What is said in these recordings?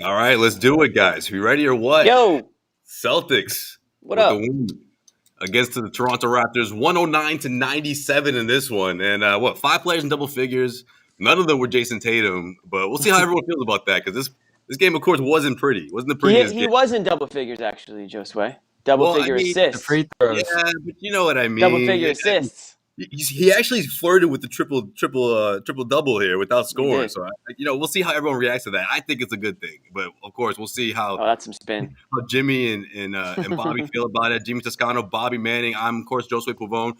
All right, let's do it, guys. You ready or what? Yo, Celtics what with the up? win against the Toronto Raptors, 109-97 in this one. And five players in double figures. None of them were Jason Tatum, but we'll see how everyone feels about that because this game, of course, wasn't pretty. Wasn't the He prettiest he game. was in double figures actually, Josue. Double Well, I figure mean, The assists. free throws. yeah, but you know what I Double mean. figure assists. He actually flirted with the triple double here without He scoring. did. So we'll see how everyone reacts to that. I think it's a good thing, but of course we'll see how Oh, that's some spin. Jimmy and Bobby feel about it. Jimmy Toscano, Bobby Manning. I'm of course Josue Pavone.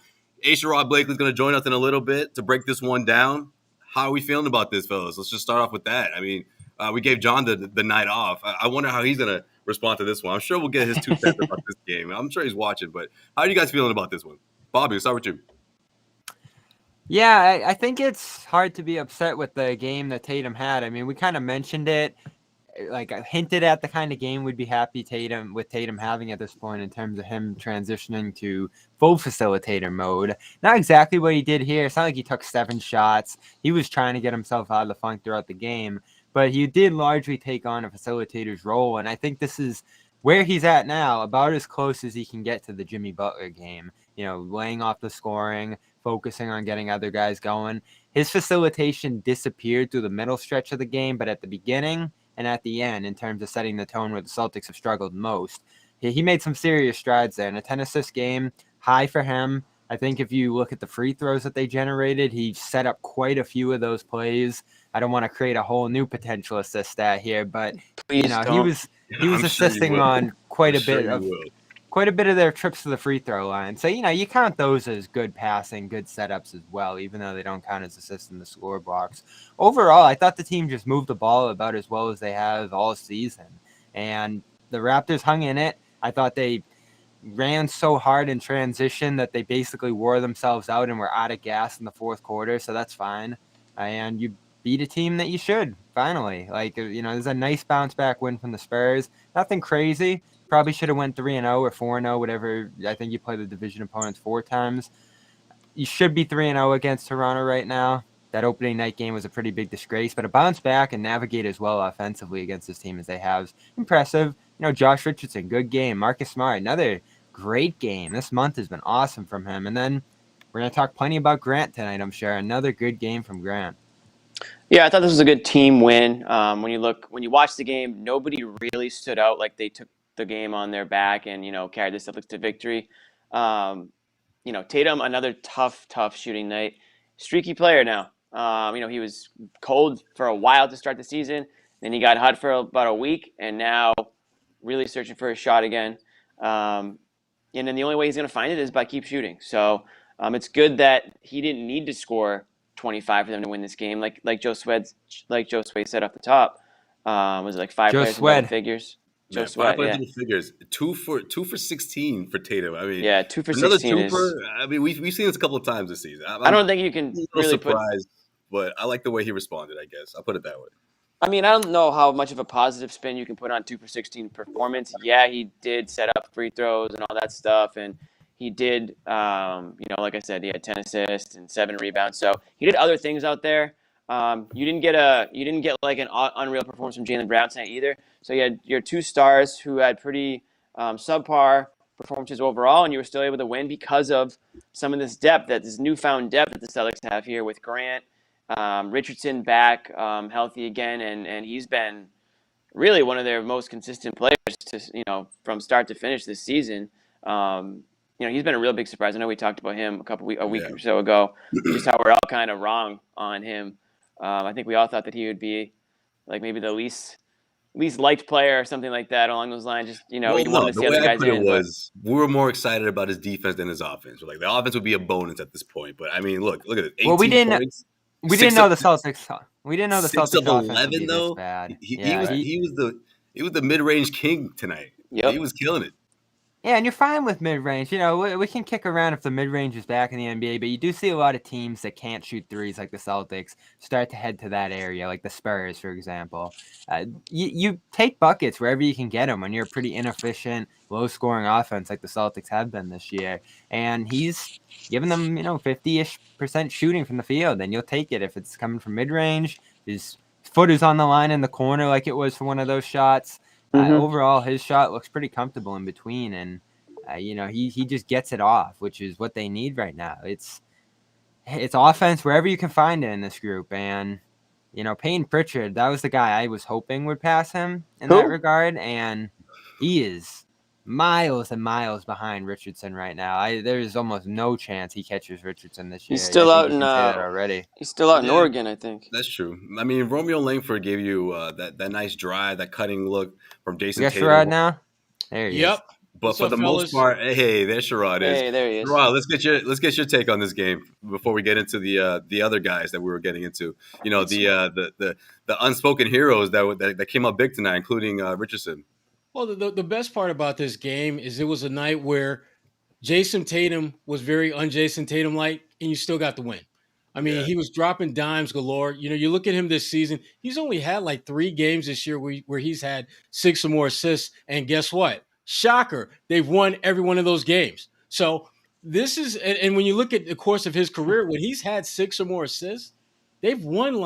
Sherrod Blakely is going to join us in a little bit to break this one down. How are we feeling about this, fellas? Let's just start off with that. I mean, we gave John the night off. I wonder how he's going to respond to this one. I'm sure we'll get his 2 cents about this game. I'm sure he's watching, but how are you guys feeling about this one? Bobby, let's start with you. Yeah, I think it's hard to be upset with the game that Tatum had. I mean, we kind of mentioned it, like I hinted at the kind of game we'd be happy Tatum having at this point in terms of him transitioning to full facilitator mode. Not exactly what he did here. It's not like he took 7 shots. He was trying to get himself out of the funk throughout the game, but he did largely take on a facilitator's role, and I think this is where he's at now, about as close as he can get to the Jimmy Butler game. Laying off the scoring, focusing on getting other guys going. His facilitation disappeared through the middle stretch of the game, but at the beginning and at the end, in terms of setting the tone where the Celtics have struggled most, he made some serious strides there. In a 10-assist game, high for him. I think if you look at the free throws that they generated, he set up quite a few of those plays. I don't want to create a whole new potential assist stat here, but Please he don't. was I'm sure you assisting will. on quite I'm a sure bit you of will. quite a bit of their trips to the free throw line. So, you count those as good passing, good setups as well, even though they don't count as assists in the score box. Overall, I thought the team just moved the ball about as well as they have all season. And the Raptors hung in it. I thought they ran so hard in transition that they basically wore themselves out and were out of gas in the fourth quarter. So that's fine. And you beat a team that you should, finally. There's a nice bounce back win from the Spurs. Nothing crazy. Probably should have went 3-0 or 4-0, whatever. I think you play the division opponents 4 times. You should be 3-0 against Toronto right now. That opening night game was a pretty big disgrace, but a bounce back and navigate as well offensively against this team as they have. Impressive. Josh Richardson, good game. Marcus Smart, another great game. This month has been awesome from him. And then we're going to talk plenty about Grant tonight, I'm sure. Another good game from Grant. Yeah, I thought this was a good team win. When you watch the game, nobody really stood out like they took the game on their back and carried the Celtics to victory. Tatum, another tough shooting night. Streaky player now. He was cold for a while to start the season. Then he got hot for about a week, and now really searching for a shot again. And then the only way he's going to find it is by keep shooting. So it's good that he didn't need to score 25 for them to win this game. Like Joe Swed said off the top, was it like 5 players in double figures? Joe Man, Sweat, 5 yeah. double figures, two for 16 for Tatum. I mean, Yeah, 2 for another 16 twofer. is. I mean, we've seen this a couple of times this season. I don't think you I'm can a little really put. surprised, but I like the way he responded. I guess I'll put it that way. I mean, I don't know how much of a positive spin you can put on 2 for 16 performance. Yeah, he did set up free throws and all that stuff, and he did, like I said, he had 10 assists and 7 rebounds. So he did other things out there. You didn't get like an unreal performance from Jaylen Brown tonight either. So you had your 2 stars who had pretty subpar performances overall, and you were still able to win because of some of this newfound depth that the Celtics have here with Grant. Richardson back healthy again, and he's been really one of their most consistent players from start to finish this season. He's been a real big surprise. I know we talked about him a week or so ago, just how we're all kind of wrong on him. I think we all thought that he would be like maybe the least liked player or something like that along those lines. Just you wanted to see other guys in. We were more excited about his defense than his offense. Like the offense would be a bonus at this point, but I mean, look at it. 18 points. We didn't know the Celtics. We didn't know the 6 Celtics of 11 offense would be though. this bad. He was the mid-range king tonight. Yep. He was killing it. Yeah, and you're fine with mid-range. We can kick around if the mid-range is back in the NBA, but you do see a lot of teams that can't shoot threes like the Celtics start to head to that area, like the Spurs, for example. You take buckets wherever you can get them when you're a pretty inefficient, low-scoring offense like the Celtics have been this year. And he's giving them, 50-ish% shooting from the field, and you'll take it if it's coming from mid-range. His foot is on the line in the corner like it was for one of those shots. Overall, his shot looks pretty comfortable in between, and he just gets it off, which is what they need right now. It's offense wherever you can find it in this group, and Payne Pritchard, that was the guy I was hoping would pass him in that regard, and he is miles and miles behind Richardson right now. There's almost no chance he catches Richardson this year. He's still out in already. He's still out in Oregon, I think. That's true. I mean, Romeo Langford gave you that nice drive, that cutting look from Jason Tatum. Sherrod now? There he is. But What's for up, the fellas? most part, hey, there Sherrod is. Hey, there he is. Sherrod, let's get your take on this game before we get into the other guys that we were getting into. The unspoken heroes that came up big tonight, including Richardson. Well, the best part about this game is it was a night where Jason Tatum was very un-Jason Tatum-like, and you still got the win. I mean, he was dropping dimes galore. You look at him this season, he's only had like 3 games this year where he's had 6 or more assists, and guess what? Shocker, they've won every one of those games. So this is – and when you look at the course of his career, when he's had 6 or more assists, they've won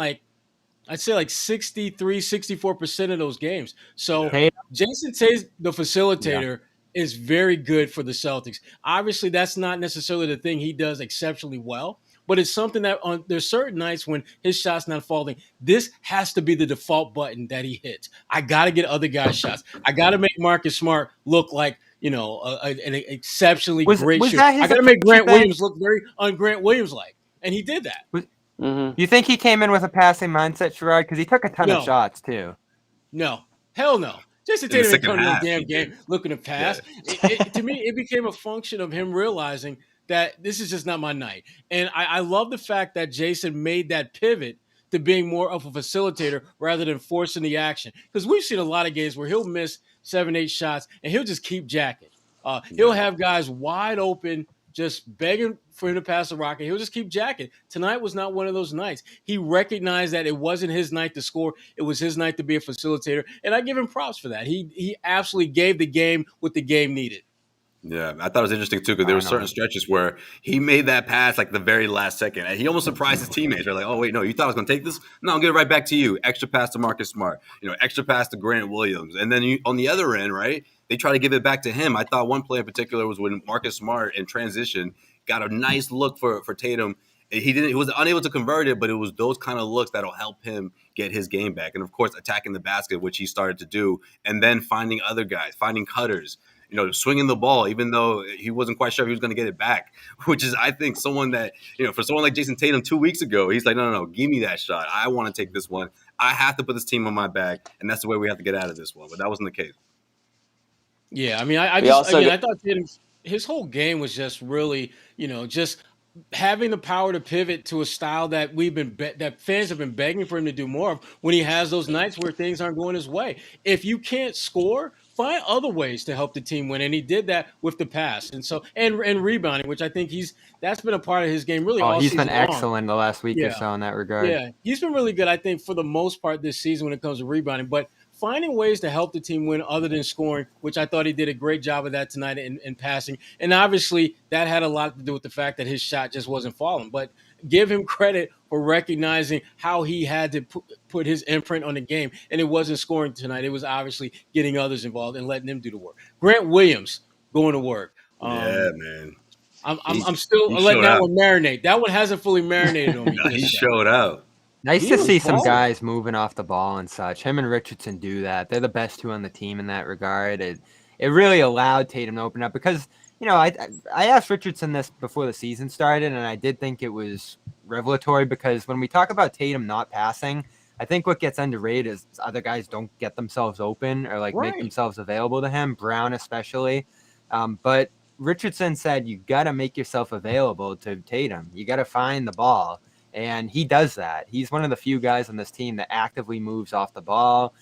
I'd say 63, 64% of those games. So Jason Tatum, the facilitator, is very good for the Celtics. Obviously, that's not necessarily the thing he does exceptionally well, but it's something that there's certain nights when his shot's not falling. This has to be the default button that he hits. I got to get other guys' shots. I got to make Marcus Smart look like, an exceptionally great shooter. I got to make Grant Williams look very un-Grant Williams-like, and he did that. You think he came in with a passing mindset, Sherrod? Because he took a ton of shots, too. No. Hell no. Jason Tatum didn't come to the damn game looking to pass. Yeah. To me, it became a function of him realizing that this is just not my night. And I love the fact that Jason made that pivot to being more of a facilitator rather than forcing the action. Because we've seen a lot of games where he'll miss 7, 8 shots, and he'll just keep jacking. He'll have guys wide open, just begging for him to pass the rock, and he'll just keep jacking. Tonight was not one of those nights. He recognized that it wasn't his night to score. It was his night to be a facilitator, and I give him props for that. He absolutely gave the game what the game needed. Yeah, I thought it was interesting, too, because there were certain stretches where he made that pass the very last second. And he almost surprised his teammates. They're like, oh, wait, no, you thought I was going to take this? No, I'll get it right back to you. Extra pass to Marcus Smart, extra pass to Grant Williams. And then on the other end, right, they try to give it back to him. I thought one play in particular was when Marcus Smart in transition got a nice look for Tatum. He was unable to convert it, but it was those kind of looks that'll help him get his game back. And, of course, attacking the basket, which he started to do, and then finding other guys, finding cutters. Swinging the ball, even though he wasn't quite sure if he was going to get it back, which is, I think, someone that, for someone like Jason Tatum 2 weeks ago, he's like, no, give me that shot. I want to take this one. I have to put this team on my back, and that's the way we have to get out of this one. But that wasn't the case. Yeah, I mean, I thought Tatum's his whole game was just really, just having the power to pivot to a style that that fans have been begging for him to do more of when he has those nights where things aren't going his way. If you can't score, find other ways to help the team win, and he did that with the pass and rebounding, which I think that's been a part of his game really all season long. He's been excellent the last week or so in that regard. Yeah, he's been really good, I think, for the most part this season when it comes to rebounding, but finding ways to help the team win other than scoring, which I thought he did a great job of that tonight in passing. And obviously that had a lot to do with the fact that his shot just wasn't falling. But give him credit for recognizing how he had to put his imprint on the game. And it wasn't scoring tonight. It was obviously getting others involved and letting them do the work. Grant Williams going to work. Yeah, man. I'm still letting that one marinate. That one hasn't fully marinated on me. No, he showed out. Nice to see some guys moving off the ball and such. Him and Richardson do that. They're the best 2 on the team in that regard. It really allowed Tatum to open up because, I asked Richardson this before the season started, and I did think it was revelatory because when we talk about Tatum not passing, I think what gets underrated is other guys don't get themselves open or make themselves available to him, Brown especially. But Richardson said you got to make yourself available to Tatum. You got to find the ball. And he does that. He's one of the few guys on this team that actively moves off the ball,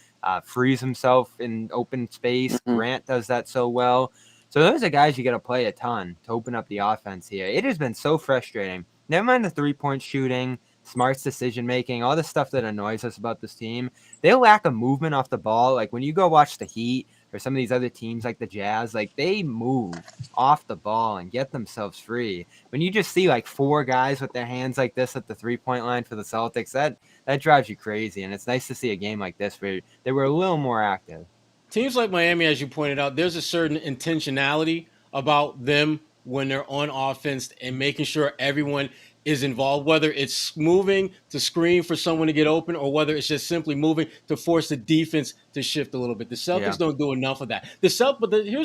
frees himself in open space. Grant does that so well. So those are guys you got to play a ton to open up the offense here. It has been so frustrating. Never mind the 3-point shooting, Smart's decision-making, all the stuff that annoys us about this team. They lack a movement off the ball. Like when you go watch the Heat, or some of these other teams like the Jazz, like they move off the ball and get themselves free. When you just see like 4 guys with their hands like this at the 3-point line for the Celtics, that drives you crazy. And it's nice to see a game like this where they were a little more active. Teams like Miami, as you pointed out, there's a certain intentionality about them when they're on offense and making sure everyone is involved, whether it's moving to screen for someone to get open or whether it's just simply moving to force the defense to shift a little bit. The Celtics don't do enough of that. Here's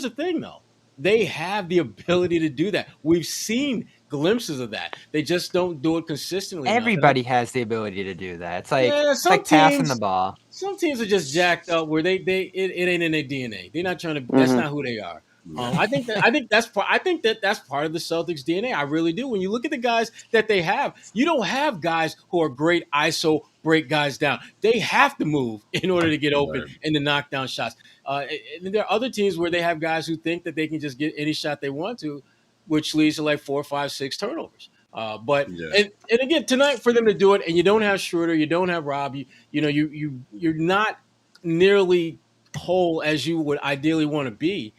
the thing, though. They have the ability to do that. We've seen glimpses of that. They just don't do it consistently. Everybody has the ability to do that. It's like, some passing the ball. Some teams are just jacked up where it ain't in their DNA. They're not trying to. That's not who they are. I think that's part of the Celtics DNA. I really do. When you look at the guys that they have, you don't have guys who are great ISO break guys down. They have to move in order to get open and to knock down shots. And there are other teams where they have guys who think that they can just get any shot they want to, which leads to like 4, 5, 6 turnovers. And again tonight for them to do it, and you don't have Schroeder, you don't have Rob, you're not nearly whole as you would ideally want to be,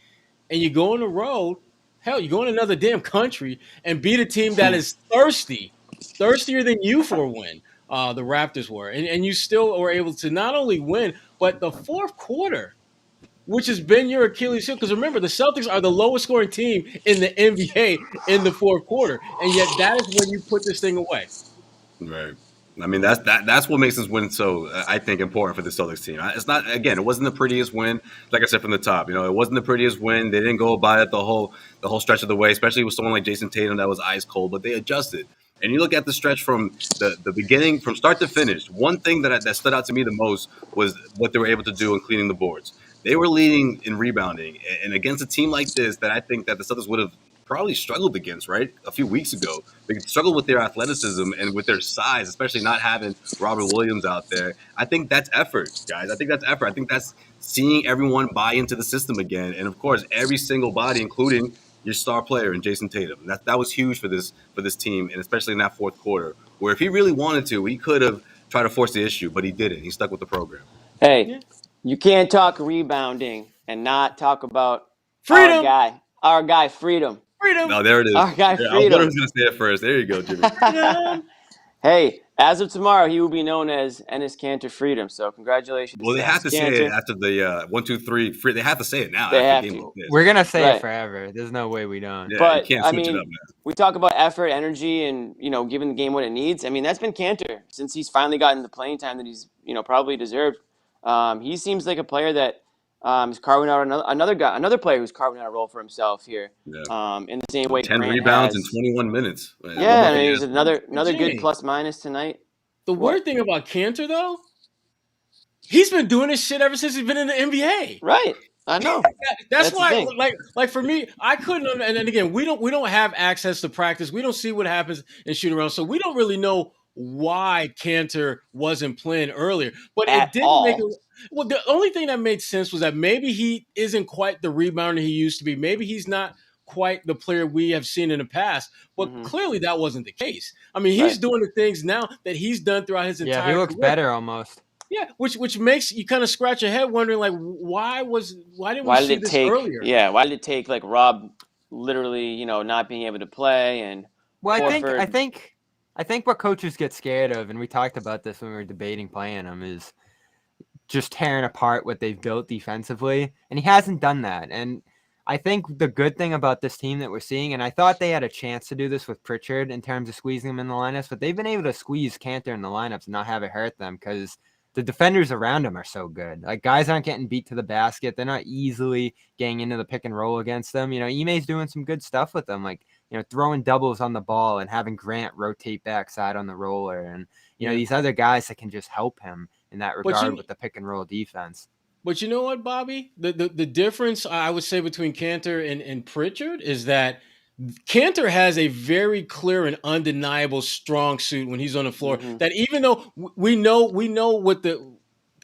and you go on the road, hell, you go in another damn country and beat a team that is thirstier than you for a win. The Raptors were, and you still were able to not only win, but the fourth quarter, which has been your Achilles heel. Because remember, the Celtics are the lowest scoring team in the NBA in the fourth quarter, and yet that is when you put this thing away. Right. I mean, that's what makes this win so, I think, important for the Celtics team. It's not, again, it wasn't the prettiest win. Like I said from the top, it wasn't the prettiest win. They didn't go about it the whole stretch of the way, especially with someone like Jason Tatum that was ice cold, but they adjusted. And you look at the stretch from the beginning, from start to finish, one thing that stood out to me the most was what they were able to do in cleaning the boards. They were leading in rebounding, and against a team like this that I think that the Celtics would have probably struggled against, right? A few weeks ago, they struggled with their athleticism and with their size, especially not having Robert Williams out there. I think that's effort, guys. I think that's effort. I think that's seeing everyone buy into the system again, and of course, every single body, including your star player in Jason Tatum. That was huge for this team, and especially in that fourth quarter, where if he really wanted to, he could have tried to force the issue, but he didn't. He stuck with the program. Hey, you can't talk rebounding and not talk about Freedom. Our guy, Freedom. No, there it is. Our guy, Freedom. I was going to say it first. There you go, Jimmy. Hey, as of tomorrow, he will be known as Enes Kanter Freedom. So congratulations. Well, they have to say it after the 1, 2, 3. Free. They have to say it now. They have to. We're gonna say it forever. There's no way we don't. Yeah, but you can't switch it up, man. We talk about effort, energy, and giving the game what it needs. I mean, that's been Kanter since he's finally gotten the playing time that he's probably deserved. He seems like a player that is carving out another player who's carving out a role for himself here. Yeah. In the same way, 10 Grant rebounds has. in 21 minutes. Yeah, and he's another good plus minus tonight. The weird thing about Kanter, though, he's been doing this shit ever since he's been in the NBA. Right. I know. That's why, like for me, I couldn't. And again, we don't have access to practice. We don't see what happens in shoot around, so we don't really know why Kanter wasn't playing earlier. But it didn't make it. Well, the only thing that made sense was that maybe he isn't quite the rebounder he used to be. Maybe he's not quite the player we have seen in the past, but clearly that wasn't the case. I mean, he's doing the things now that he's done throughout his entire career. Yeah, he looks better almost. Yeah, which makes you kind of scratch your head wondering, like, why didn't we see this earlier? Yeah, why did it take like Rob literally, not being able to play and I think what coaches get scared of, and we talked about this when we were debating playing him, is just tearing apart what they've built defensively, and he hasn't done that. And I think the good thing about this team that we're seeing, and I thought they had a chance to do this with Pritchard in terms of squeezing him in the lineups, but they've been able to squeeze Kanter in the lineups and not have it hurt them because the defenders around him are so good. Like, guys aren't getting beat to the basket. They're not easily getting into the pick and roll against them. Ime's doing some good stuff with them, like, throwing doubles on the ball and having Grant rotate backside on the roller. And, these other guys that can just help him in that regard with the pick and roll defense. But you know what, Bobby? The difference I would say between Kanter and Pritchard is that Kanter has a very clear and undeniable strong suit when he's on the floor. That even though we know what the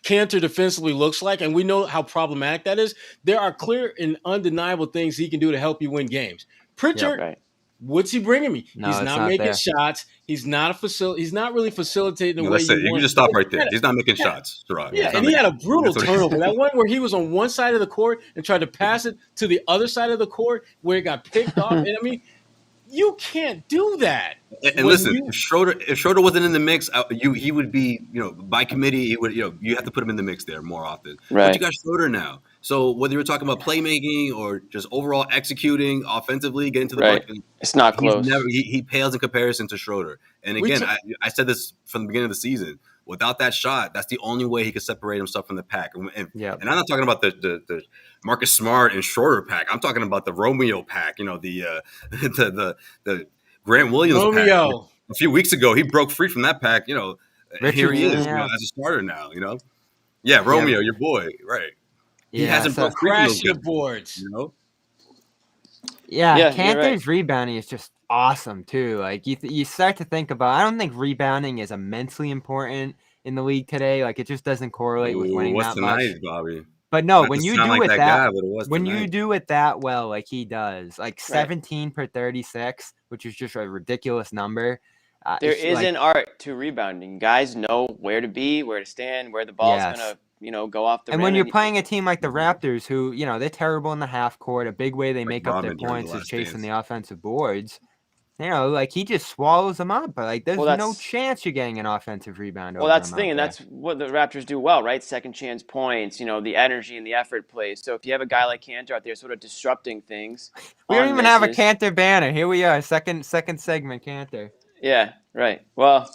Kanter defensively looks like, and we know how problematic that is, there are clear and undeniable things he can do to help you win games. Pritchard What's he bringing me? No, He's it's not not making there. shots. He's not He's not really facilitating the No, way that's it. you You can want. just stop right there. He's not making shots, Sherrod. Yeah, He's not and he had making a brutal That's what turnover. That one where he was on one side of the court and tried to pass it to the other side of the court where it got picked off. And I mean, you can't do that. And listen, if Schroeder wasn't in the mix, he would be, by committee. He would, you have to put him in the mix there more often. But you Right. got Schroeder now, so whether you're talking about playmaking or just overall executing offensively, getting to the Right. bucket, It's not close. He pales in comparison to Schroeder. And again, I said this from the beginning of the season. Without that shot, that's the only way he could separate himself from the pack. And I'm not talking about the Marcus Smart and Schroeder pack. I'm talking about the Romeo pack. The Grant Williams Romeo. pack. A few weeks ago, he broke free from that pack. Here he is, yeah. as a starter now. Yeah, Romeo, your boy, right? He hasn't broke free from those crash your guys, boards. Yeah, Yeah, Cantor's rebounding is just awesome too. Like you start to think about. I don't think rebounding is immensely important in the league today. Like it just doesn't correlate with winning what's that much. tonight, Bobby? But no, Not when to you sound do like it that that, guy, but it was when you tonight. do it that well, like he does, like 17 per 36, which is just a ridiculous number. There is an art to rebounding. Guys know where to be, where to stand, where the ball's gonna, go off the rim. And when you're playing a team like the Raptors, who they're terrible in the half court, a big way they make up their points is chasing the offensive boards. Like he just swallows them up. Like there's no chance you're getting an offensive rebound. Well, that's the thing, and that's what the Raptors do well, right? Second chance points, the energy and the effort plays. So if you have a guy like Cantor out there, sort of disrupting things, we don't even have a Cantor banner. Here we are, second segment, Cantor. Yeah, right. Well,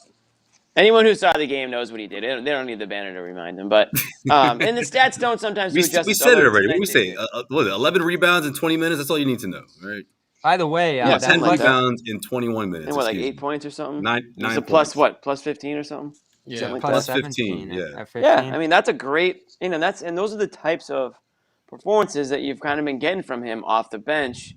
anyone who saw the game knows what he did. They don't need the banner to remind them. But and the stats don't sometimes do it justice. We said it already. What we say? 11 rebounds in 20 minutes. That's all you need to know, right? By the way, 10 rebounds in 21 minutes. And what, like 8 points or something? 9 plus what? Plus 15 or something? Yeah, something like plus that. 15. Yeah. 15. Yeah, I mean that's a great. And those are the types of performances that you've kind of been getting from him off the bench,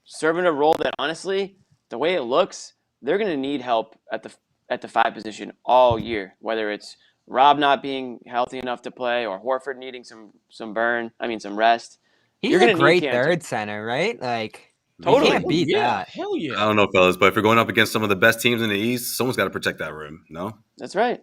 serving a role that honestly, the way it looks, they're going to need help at the 5 position all year. Whether it's Rob not being healthy enough to play or Horford needing some rest. He's a great third center, right? Like. Totally. You can't beat that. Hell yeah. I don't know, fellas, but if you're going up against some of the best teams in the East, someone's got to protect that rim. No? That's right.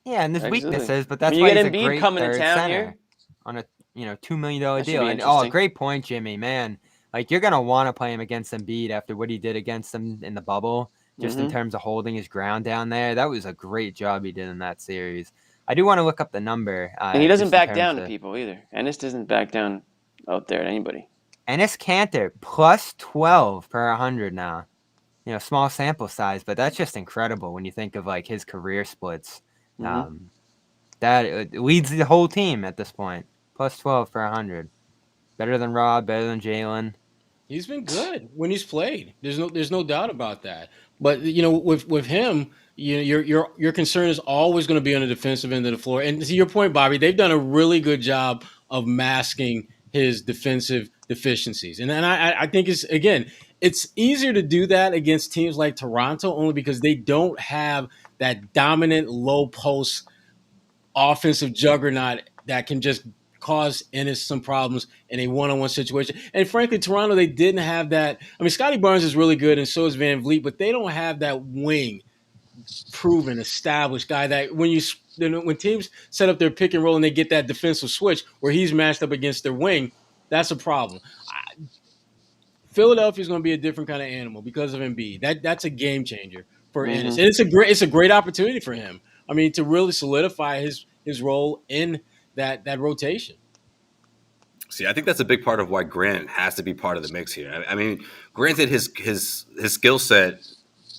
Yeah, and there's weaknesses, but why that's he's a great coming third to town center here on a $2 million deal. And great point, Jimmy. Man, like you're gonna want to play him against Embiid after what he did against him in the bubble, just in terms of holding his ground down there. That was a great job he did in that series. I do want to look up the number. And he doesn't back down to people either. Enes doesn't back down out there to anybody. Enes Kanter plus 12 per 100 now. Small sample size, but that's just incredible when you think of like his career splits. That leads the whole team at this point. Plus 12 per 100. Better than Rob, better than Jalen. He's been good when he's played. There's no doubt about that. But with him, your concern is always going to be on the defensive end of the floor. And to your point, Bobby, they've done a really good job of masking his defensive deficiencies. And then I think it's easier to do that against teams like Toronto only because they don't have that dominant low post offensive juggernaut that can just cause Enes some problems in a one-on-one situation. And frankly, Toronto, they didn't have that. I mean, Scotty Barnes is really good and so is Van Vliet, but they don't have that wing proven, established guy that when teams set up their pick and roll and they get that defensive switch where he's matched up against their wing, that's a problem. Philadelphia's going to be a different kind of animal because of Embiid. That's a game changer for Enes. And it's a great opportunity for him. I mean, to really solidify his role in that rotation. See, I think that's a big part of why Grant has to be part of the mix here. I mean, granted, his skill set,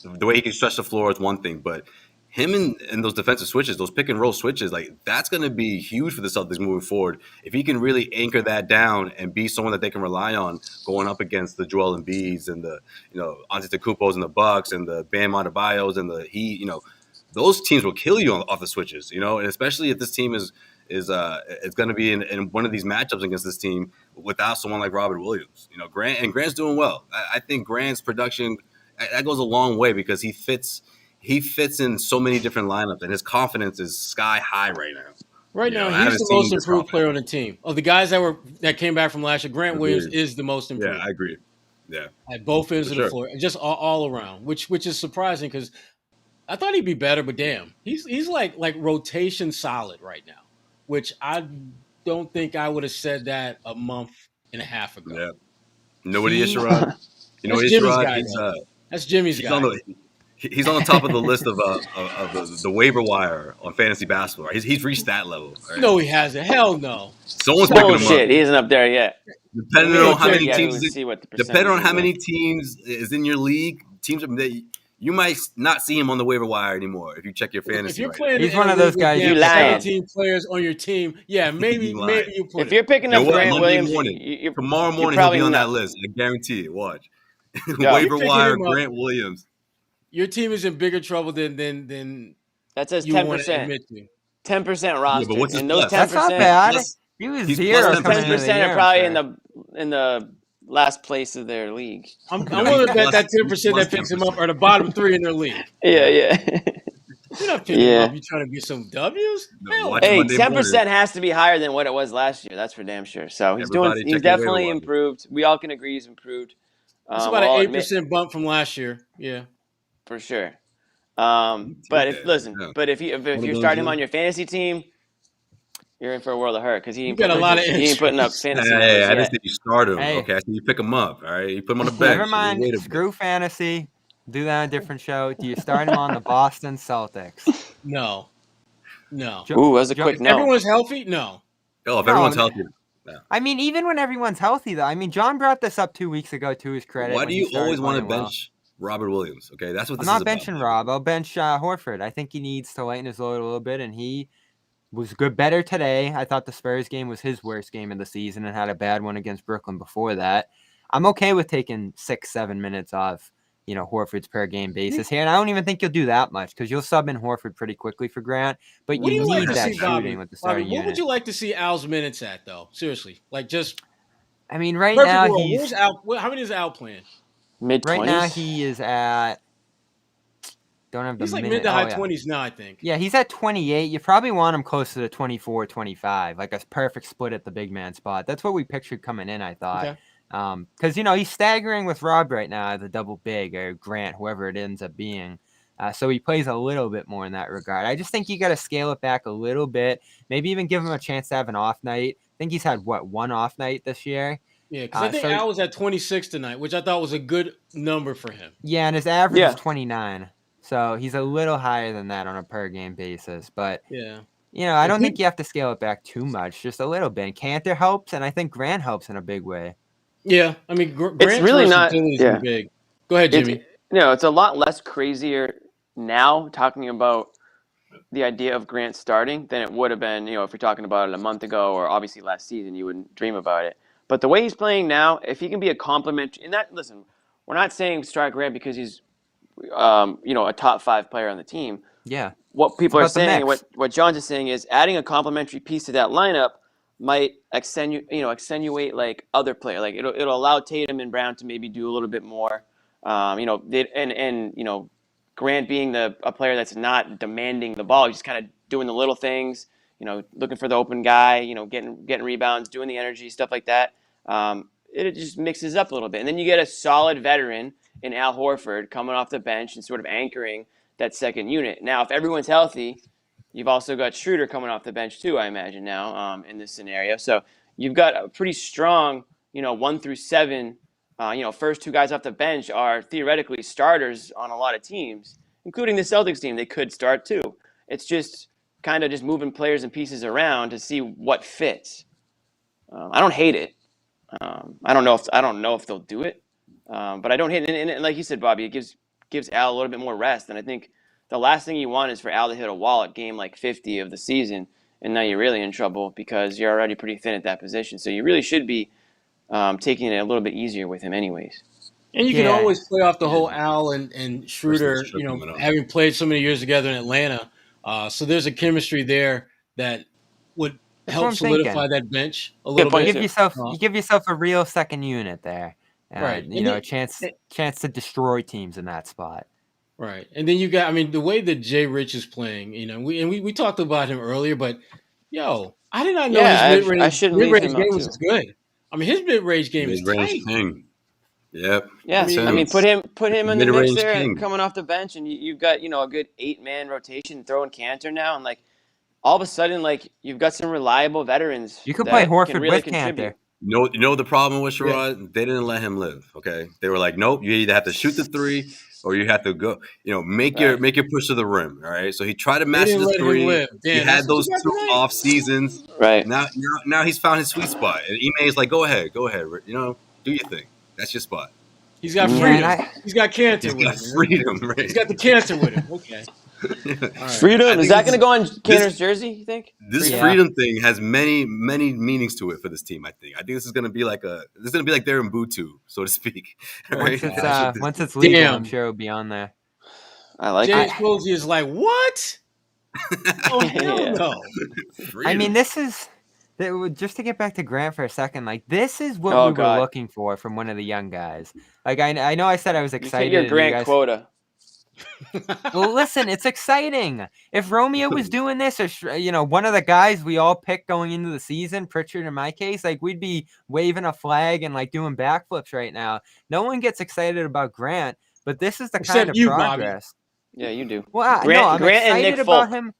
the way he can stretch the floor is one thing, but him and those defensive switches, those pick and roll switches, like that's going to be huge for the Celtics moving forward. If he can really anchor that down and be someone that they can rely on going up against the Joel Embiids and the Antetokounmpos and the Bucks and the Bam Adebayos and the Heat, those teams will kill you off the switches, and especially if this team is going to be in one of these matchups against this team without someone like Robert Williams. Grant's doing well. I think Grant's production that goes a long way because he fits in so many different lineups, and his confidence is sky high right now. Right now, he's the most improved player on the team. Of the guys that came back from last year, Grant Williams is the most improved. Yeah, I agree. Yeah, at both ends for of the sure. floor, just all around, which is surprising because I thought he'd be better, but damn, he's like rotation solid right now, which I don't think I would have said that a month and a half ago. Yeah. You know what he is, He Sherrod? You know That's what he is, Jimmy's Sherrod? guy, though. That's Jimmy's He's on guy. the top of the list of the waiver wire on fantasy basketball. He's reached that level. Right? No, he hasn't. Hell no. Someone's picking him up. Bullshit. He isn't up there yet. Depending We Ain't no on how check many yet teams, and see what the depending on percentages how are. many teams is in your league, you might not see him on the waiver wire anymore if you check your fantasy. If you're right playing, He's in one a of those league with guys you damn lying. 17 players on your team, yeah, maybe You lying. you put If you're picking up You know what? Grant Monday Williams, morning, tomorrow you're morning he'll probably be on not. that list. I guarantee it. Watch. Yeah. Waiver You're picking wire, him up. Grant Williams. Your team is in bigger trouble than That says you want to 10%. admit to. 10% Yeah, rostered. but what's his And those plus? That's not 10%, bad. Plus, He was he's zero plus those coming into the 10% year. are probably I'm in the last place of their league. I'm willing to bet that 10% plus that picks him up 10%. are the bottom 3 in their league. Yeah. You're not picking him up. You're trying to get some W's? No, Hell watch no. Hey, Monday morning. 10% has to be higher than what it was last year. That's for damn sure. So he's Everybody he's check your waiver definitely wire. improved. We all can agree he's improved. It's We'll about an all 8% bump from last year. Yeah. for sure. Take If that. Yeah. if you're starting him on your fantasy team, you're in for a world of hurt because he You ain't got a lot of he ain't putting up injuries. fantasy Hey, numbers I didn't yet. say you start him. Hey. Okay, I said you pick him up. All right, you put him on the bench. Never mind. Wait a bit. Screw fantasy. Do that on a different show. Do you start him on the Boston Celtics? No. Ooh, that's a Jo- quick If no. everyone's healthy, no. Oh, if No, everyone's healthy. I mean, even when everyone's healthy, though. I mean, John brought this up 2 weeks ago to his credit. Why when do he you started always want to playing well. bench Robert Williams? Okay, that's what I'm this not is about. benching Rob. I'll bench Horford. I think he needs to lighten his load a little bit, and he was better today. I thought the Spurs game was his worst game of the season and had a bad one against Brooklyn before that. I'm okay with taking 6-7 minutes off, Horford's per game basis here, and I don't even think you'll do that much because you'll sub in Horford pretty quickly for Grant. But What do you you like need to that see, Bobby? shooting with the Bobby, starting what would unit. you like to see Al's minutes at, though? Seriously. Like, just I mean, right perfect now world. he's Where's Al? How many is Al playing? Mid right now 20s. he is at. Don't have the He's like minute. mid to high yeah. 20s now, I think. Yeah, he's at 28. You probably want him closer to 24, 25, like a perfect split at the big man spot. That's what we pictured coming in, I thought. Okay. Because, he's staggering with Rob right now as a double big or Grant, whoever it ends up being. So he plays a little bit more in that regard. I just think you got to scale it back a little bit. Maybe even give him a chance to have an off night. I think he's had, one off night this year? Yeah, because I think Al was at 26 tonight, which I thought was a good number for him. Yeah, and his average is 29. So he's a little higher than that on a per game basis. But, Yeah. I don't think you have to scale it back too much, just a little bit. Cantor helps, and I think Grant helps in a big way. Yeah, I mean, Grant's It's really not. versatility is Yeah. big. Go ahead, Jimmy. It's a lot less crazier now talking about the idea of Grant starting than it would have been, if you're talking about it a month ago or obviously last season, you wouldn't dream about it. But the way he's playing now, if he can be a complement, listen, we're not saying start Grant because he's, a top 5 player on the team. Yeah. What people are about the saying, mix. what John's is saying is adding a complementary piece to that lineup might extenuate like other players. Like it'll allow Tatum and Brown to maybe do a little bit more. Grant being a player that's not demanding the ball, he's just kind of doing the little things. Looking for the open guy. Getting rebounds, doing the energy stuff like that. It just mixes up a little bit, and then you get a solid veteran in Al Horford coming off the bench and sort of anchoring that second unit. Now, if everyone's healthy, you've also got Schroeder coming off the bench too, I imagine now in this scenario. So you've got a pretty strong, 1 through 7. First 2 guys off the bench are theoretically starters on a lot of teams, including the Celtics team. They could start too. It's just kind of just moving players and pieces around to see what fits. I don't hate it. I don't know if they'll do it, but I don't hate it. And like you said, Bobby, it gives Al a little bit more rest. And I think the last thing you want is for Al to hit a wall at game like 50 of the season, and now you're really in trouble because you're already pretty thin at that position. So you really should be taking it a little bit easier with him anyways. And you can always play off the whole Al and Schroeder, having played so many years together in Atlanta. So there's a chemistry there that would help solidify that bench a little bit. You give yourself a real second unit there. Right. A chance to destroy teams in that spot. Right. And then you got, the way that Jay Rich is playing, we talked about him earlier, but I did not know his mid-range game was as good. His mid-range game is tight. Yep. Yeah, Makes I mean, sense. put him in the mix Mid-range there, king. coming off the bench, and you've got a good 8-man rotation, throwing Cantor now, and like all of a sudden, like you've got some reliable veterans You could play that can Horford really with contribute. Cantor. You know the problem with Yeah. Sherrod? They didn't let him live. Okay, they were like, nope, you either have to shoot the three or you have to go. Make your push to the rim. All right. So he tried to They master didn't the let him three. live. He Dan, had that's what those you got two tonight? off seasons. Right. Now he's found his sweet spot, and Ime is like, go ahead, do your thing. That's your spot. He's got Yeah, freedom. and He's got Cantor He's with got him. freedom, right? He's got the Cantor with him. Okay. All right. Freedom, is that going to go on Cantor's this, jersey, you think? This Yeah. freedom thing has many meanings to it for this team. I think this is going to be like their Mbutu, so to speak. Right? Once it's legal, Damn. I'm sure it'll be on there. I like James it. Posey is like, what? Oh, hell Yeah. no. I mean, this is just to get back to Grant for a second. Like, this is what Oh, we were God. looking for from one of the young guys. Like, I know I said I was You've hit excited. your and Grant you guys, quota. well, listen, it's exciting. If Romeo was doing this, or one of the guys we all picked going into the season, Pritchard in my case, like we'd be waving a flag and like doing backflips right now. No one gets excited about Grant, but this is the Except kind of you, Bobby. progress. Yeah, you do. Well, Grant, I'm Grant and excited Nick about Folk. him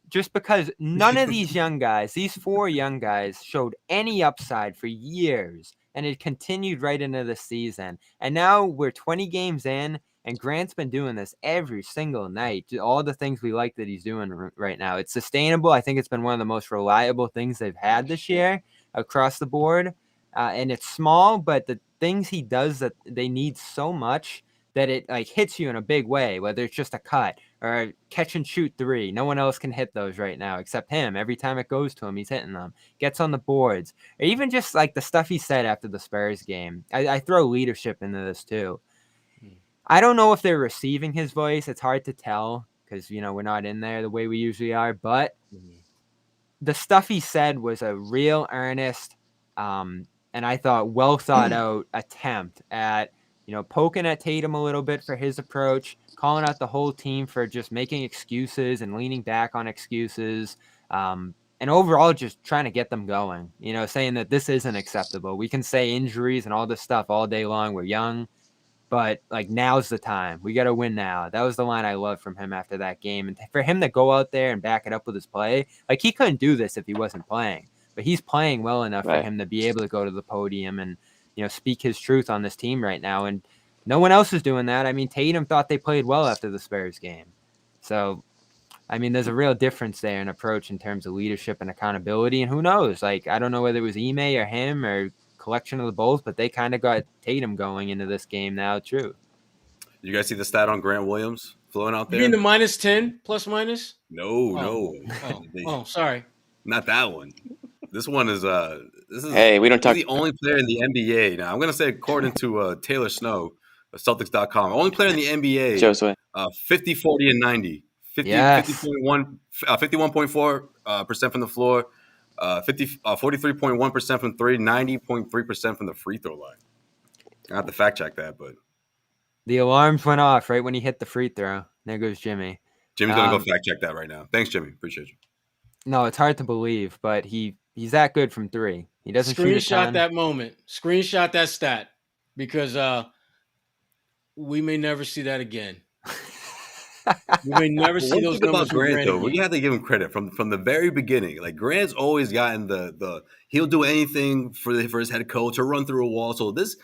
just because none of these young guys, these 4 young guys, showed any upside for years, and it continued right into the season. And now we're 20 games in, and Grant's been doing this every single night. All the things we like that he's doing right now. It's sustainable. I think it's been one of the most reliable things they've had this year across the board. And it's small, but the things he does that they need so much that it like hits you in a big way, whether it's just a cut or a catch and shoot 3. No one else can hit those right now except him. Every time it goes to him, he's hitting them. Gets on the boards. Or even just like the stuff he said after the Spurs game. I throw leadership into this too. I don't know if they're receiving his voice. It's hard to tell because, we're not in there the way we usually are. But the stuff he said was a real earnest, and I thought well thought out attempt at, poking at Tatum a little bit for his approach, calling out the whole team for just making excuses and leaning back on excuses, and overall just trying to get them going, saying that this isn't acceptable. We can say injuries and all this stuff all day long. We're young. But, like, now's the time. We got to win now. That was the line I loved from him after that game. And for him to go out there and back it up with his play, like, he couldn't do this if he wasn't playing. But he's playing well enough for him to be able to go to the podium and, speak his truth on this team right now. And no one else is doing that. I mean, Tatum thought they played well after the Spurs game. So, I mean, there's a real difference there in approach in terms of leadership and accountability. And who knows? Like, I don't know whether it was Ime or him or collection of the both, but they kind of got Tatum going into this game now too. You guys see the stat on Grant Williams flowing out there? You mean the -10 plus minus? No. Oh, sorry. Not that one. This one is Hey, we don't talk. He's the only player in the NBA. Now I'm gonna say according to Taylor Snow of Celtics.com, only player in the NBA. Josue. 50, 40, and 90. 51.4% from the floor, 43.1% from 3, 90.3% from the free throw line. I have to fact check that, but the alarms went off right when he hit the free throw. There goes Jimmy. Jimmy's gonna go fact check that right now. Thanks, Jimmy. Appreciate you. No, it's hard to believe, but he's that good from 3. He doesn't shoot a ton. Screenshot that moment. Screenshot that stat because we may never see that again. We may never see those numbers. About Grant, though, we have to give him credit from the very beginning. Like Grant's always gotten the he'll do anything for his head coach or run through a wall. So this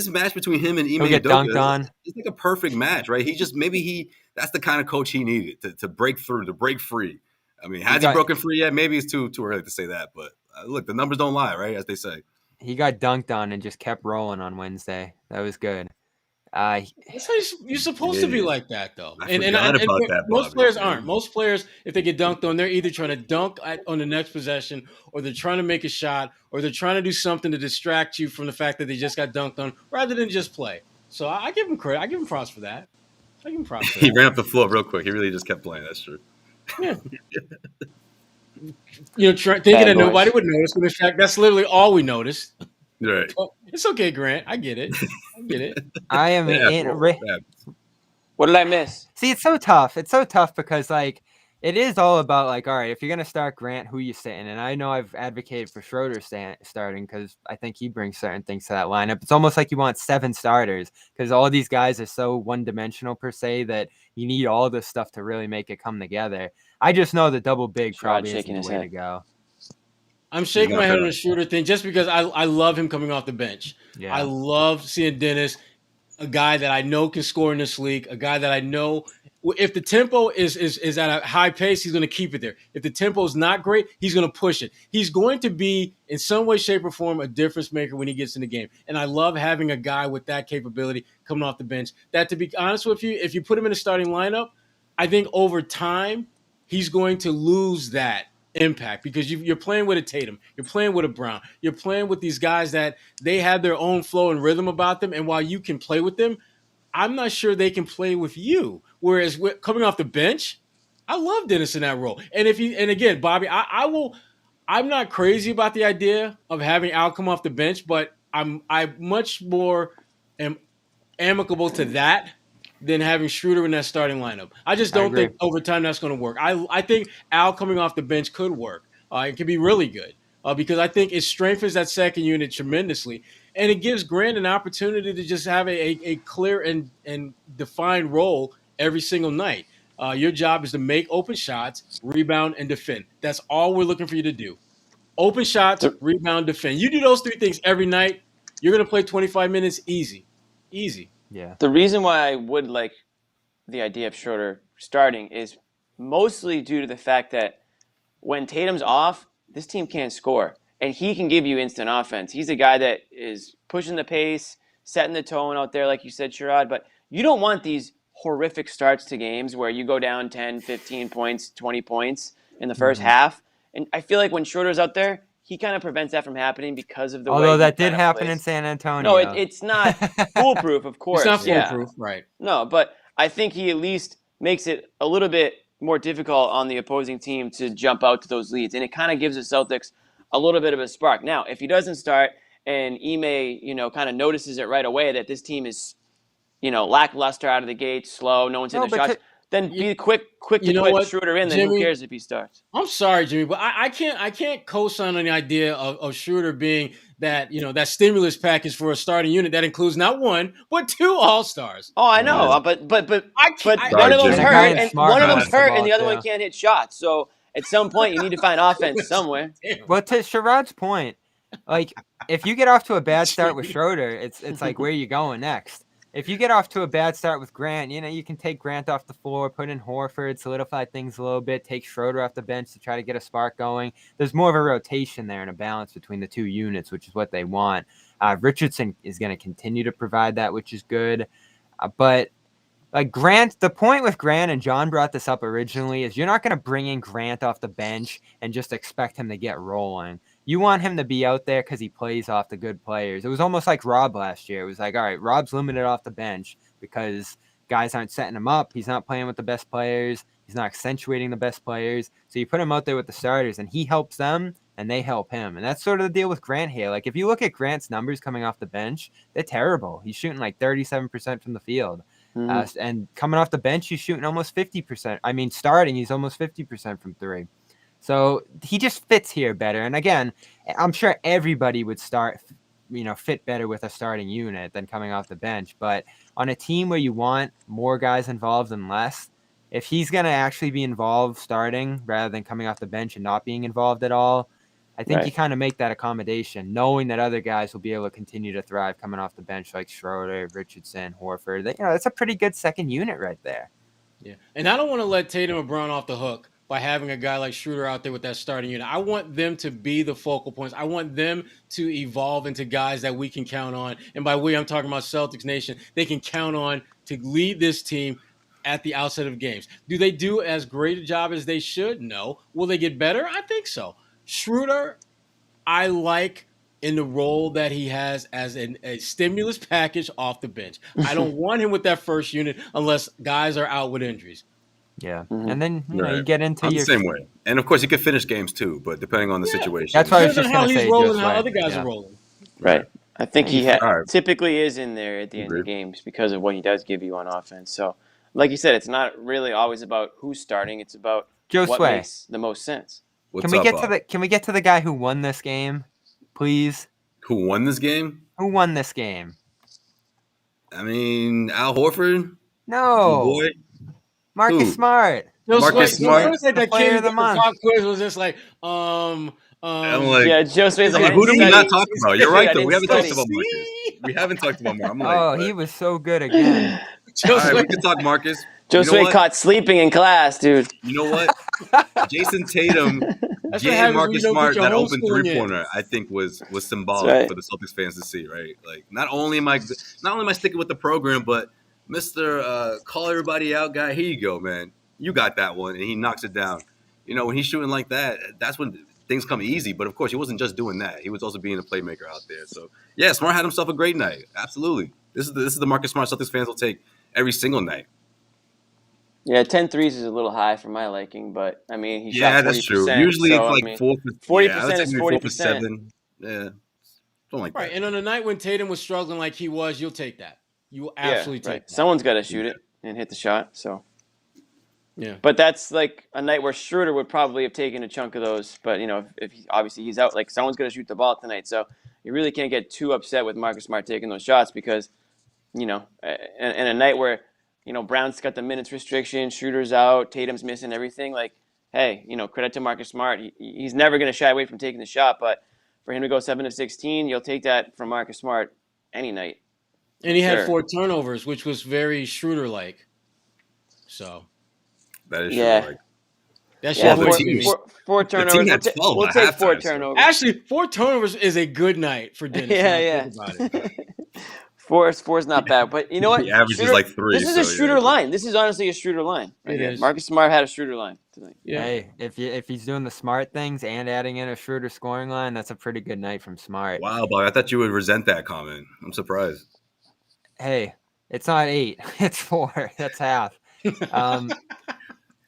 match between him and Ime He'll get dunked on. It's like a perfect match, right? That's the kind of coach he needed to break through, to break free. I mean, has he broken free yet? Maybe it's too early to say that, but look, the numbers don't lie, right? As they say. He got dunked on and just kept rolling on Wednesday. That was good. That's how you're supposed to be like that, though. I forgot about that, most players aren't. Most players, if they get dunked on, they're either trying to dunk on the next possession, or they're trying to make a shot, or they're trying to do something to distract you from the fact that they just got dunked on, rather than just play. So I give him credit. I give him props for that. He ran up the floor real quick. He really just kept playing. That's true. Yeah. Thinking that nobody would notice, but in fact, that's literally all we noticed. Right. Well, it's okay, Grant. I get it. I am What did I miss? See, it's so tough. It's so tough because, like, It is all about, like, all right, if you're going to start Grant, who you sitting? And I know I've advocated for Schroeder starting because I think he brings certain things to that lineup. It's almost like you want 7 starters because all these guys are so one-dimensional per se that you need all this stuff to really make it come together. I just know the double big Sherrod probably isn't shaking the his way head. to go. I'm shaking not my head fair. on the Schroeder thing just because I love him coming off the bench. Yeah. I love seeing Dennis, a guy that I know can score in this league, a guy that I know if the tempo is at a high pace, he's going to keep it there. If the tempo is not great, he's going to push it. He's going to be in some way, shape, or form a difference maker when he gets in the game. And I love having a guy with that capability coming off the bench. That, to be honest with you, if you put him in a starting lineup, I think over time he's going to lose that impact because you're playing with a Tatum, you're playing with a Brown, you're playing with these guys that they have their own flow and rhythm about them. And while you can play with them, I'm not sure they can play with you. Whereas coming off the bench, I love Dennis in that role. And again, Bobby, I'm not crazy about the idea of having Al come off the bench, but I much more am amicable to that than having Schroeder in that starting lineup. I just I don't agree. think over time that's going to work. I think Al coming off the bench could work. It could be really good because I think it strengthens that second unit tremendously. And it gives Grant an opportunity to just have a clear and defined role every single night. Your job is to make open shots, rebound, and defend. That's all we're looking for you to do. Open shots, rebound, defend. You do those 3 things every night, you're going to play 25 minutes easy. Easy. Yeah. The reason why I would like the idea of Schroeder starting is mostly due to the fact that when Tatum's off, this team can't score. And he can give you instant offense. He's a guy that is pushing the pace, setting the tone out there, like you said, Sherrod. But you don't want these horrific starts to games where you go down 10, 15 points, 20 points in the first half. And I feel like when Schroeder's out there, he kind of prevents that from happening because of the way Although he that did kind of happen plays. in San Antonio. No, it's not foolproof, of course. It's not yeah. foolproof, right? No, but I think he at least makes it a little bit more difficult on the opposing team to jump out to those leads, and it kind of gives the Celtics a little bit of a spark. Now, if he doesn't start and Ime, kind of notices it right away that this team is, lackluster out of the gate, slow, no one's hitting the shots, then be quick to you know put what, Schroeder in. Then Jimmy? who cares if he starts? I'm sorry, Jimmy, but I can't co-sign on the idea of Schroeder being that that stimulus package for a starting unit that includes not 1 but 2 All-Stars. Oh, I know, but I can't. one of them's Jimmy. hurt, and Smart one of them's passing the hurt, ball, and the other too. one can't hit shots. So at some point, you need to find offense somewhere. Well, to Sherrod's point, like if you get off to a bad start with Schroeder, it's like where are you going next? If you get off to a bad start with Grant, you can take Grant off the floor, put in Horford, solidify things a little bit, take Schroeder off the bench to try to get a spark going. There's more of a rotation there and a balance between the 2 units, which is what they want. Richardson is going to continue to provide that, which is good. But like Grant, the point with Grant, and John brought this up originally, is you're not going to bring in Grant off the bench and just expect him to get rolling. You want him to be out there because he plays off the good players. It was almost like Rob last year. It was like, all right, Rob's limited off the bench because guys aren't setting him up. He's not playing with the best players. He's not accentuating the best players. So you put him out there with the starters, and he helps them, and they help him. And that's sort of the deal with Grant here. Like, if you look at Grant's numbers coming off the bench, they're terrible. He's shooting like 37% from the field. And coming off the bench, he's shooting almost 50%. I mean, starting, he's almost 50% from 3. So he just fits here better. And again, I'm sure everybody would fit better with a starting unit than coming off the bench. But on a team where you want more guys involved than less, if he's going to actually be involved starting rather than coming off the bench and not being involved at all, I think you kind of make that accommodation, knowing that other guys will be able to continue to thrive coming off the bench like Schroeder, Richardson, Horford. That's a pretty good second unit right there. Yeah, and I don't want to let Tatum or Brown off the hook by having a guy like Schroeder out there with that starting unit. I want them to be the focal points. I want them to evolve into guys that we can count on. And by we, I'm talking about Celtics Nation. They can count on to lead this team at the outset of games. Do they do as great a job as they should? No. Will they get better? I think so. Schroeder, I like in the role that he has as a stimulus package off the bench. I don't want him with that first unit unless guys are out with injuries. Yeah, and then you get into I'm your the same way, and of course he could finish games too, but depending on the situation. That's why I was just how going to he's say rolling, just how right. other guys are rolling. Right. I think he Alright. typically is in there at the end of the games because of what he does give you on offense. So, like you said, it's not really always about who's starting. It's about Joe what Sway, makes the most sense. What's can we up, get Bob? to the can we get to the guy who won this game, please? Who won this game? Who won this game? I mean, Al Horford, No, boy. Marcus Who? Smart. Marcus Smart? It's like The that player kid of the the month. pop quiz was just like, I'm like, Yeah, Joe Sway's like, I who didn't did we not study. talk about? You're Dude, right, I though. We didn't haven't talked study. about Marcus. We haven't talked about Marcus. I'm like, Oh, but- he was so good again. all right, we can talk Marcus. Joe You know Sway what? caught sleeping in class, dude. You know what? Jason Tatum That's what gave happens when Marcus you don't Smart get your that open homeschooling in. three-pointer. I think was symbolic right. for the Celtics fans to see. Right, like not only am I sticking with the program, but Mr. Call everybody out guy. Here you go, man. You got that one, and he knocks it down. You know, when he's shooting like that, that's when things come easy. But of course, he wasn't just doing that. He was also being a playmaker out there. So yeah, Smart had himself a great night. Absolutely. This is the Marcus Smart Celtics fans will take every single night. Yeah, 10 threes is a little high for my liking, but I mean, he Yeah, shot 40%. that's true. Usually so, it's like I mean, 4 for 40% yeah, I would say is maybe 4 for 40%. 7. Yeah, something like Right, that. and on a night when Tatum was struggling like he was, you'll take that. You will Yeah, absolutely right. take that. Someone's got to shoot it and hit the shot. So, Yeah. but that's like a night where Schroeder would probably have taken a chunk of those. But you know, if obviously he's out, like someone's going to shoot the ball tonight. So you really can't get too upset with Marcus Smart taking those shots because, you know, in a night where you know Brown's got the minutes restriction, Schroeder's out, Tatum's missing everything. Like, hey, you know, credit to Marcus Smart. He's never going to shy away from taking the shot, but for him to go 7 of 16, you'll take that from Marcus Smart any night. And he had Sure. 4 turnovers, which was very Schroeder-like. So That is Yeah. true. Like, that Yeah, shit the worked team- for me. four the team turnovers. had 12 We'll at take 4 halftime, so- turnovers. Actually, 4 turnovers is a good night for Dennis. Yeah, when I yeah. think about it. Four's not bad, but you know what? He averages Schroeder- like 3. This is so, a Schroeder yeah. line. This is honestly a Schroeder line. Right It here. is. Marcus Smart had a Schroeder line tonight. Yeah. Hey, if he's doing the smart things and adding in a Schroeder scoring line, that's a pretty good night from Smart. Wow, Bob, I thought you would resent that comment. I'm surprised. Hey, it's not 8, it's 4. That's half.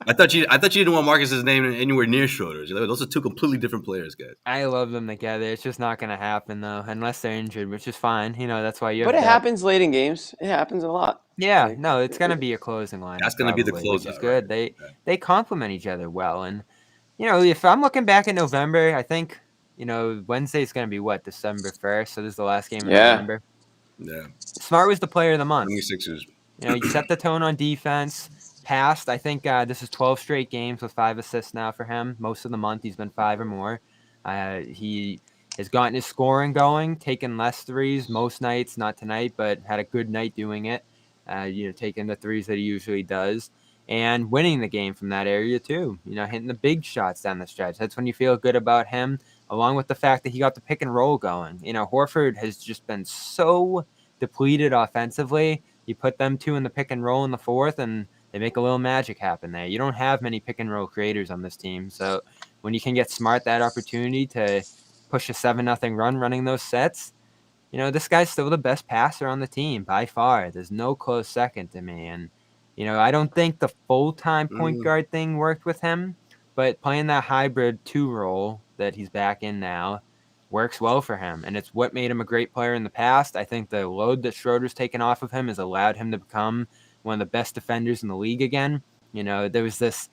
I thought you didn't want Marcus's name anywhere near Schroeder's. Those are two completely different players, guys. I love them together. It's just not going to happen though, unless they're injured, which is fine. You know, that's why you. But it have depth. happens late in games. It happens a lot. Yeah, Like, no, it's going to be a closing line. That's gonna be the which closeout, is good. right? They complement each other well, and you know, if I'm looking back in November, I think you know Wednesday's going to be what December 1st, so this is the last game of Yeah. November. Yeah. Smart was the player of the month. 76ers. You know, he set the tone on defense. Passed. I think this is 12 straight games with 5 assists now for him. Most of the month he's been 5 or more. He has gotten his scoring going, taken less threes most nights, not tonight, but had a good night doing it. You know, taking the threes that he usually does and winning the game from that area too. You know, hitting the big shots down the stretch. That's when you feel good about him, along with the fact that he got the pick and roll going. You know, Horford has just been so depleted offensively. You put them 2 in the pick and roll in the fourth, and they make a little magic happen there. You don't have many pick and roll creators on this team. So when you can get Smart that opportunity to push a 7-0 run running those sets, you know, this guy's still the best passer on the team by far. There's no close second to me. And, you know, I don't think the full-time point guard thing worked with him, but playing that hybrid 2 role that he's back in now works well for him. And it's what made him a great player in the past. I think the load that Schroeder's taken off of him has allowed him to become one of the best defenders in the league again. You know, there was this,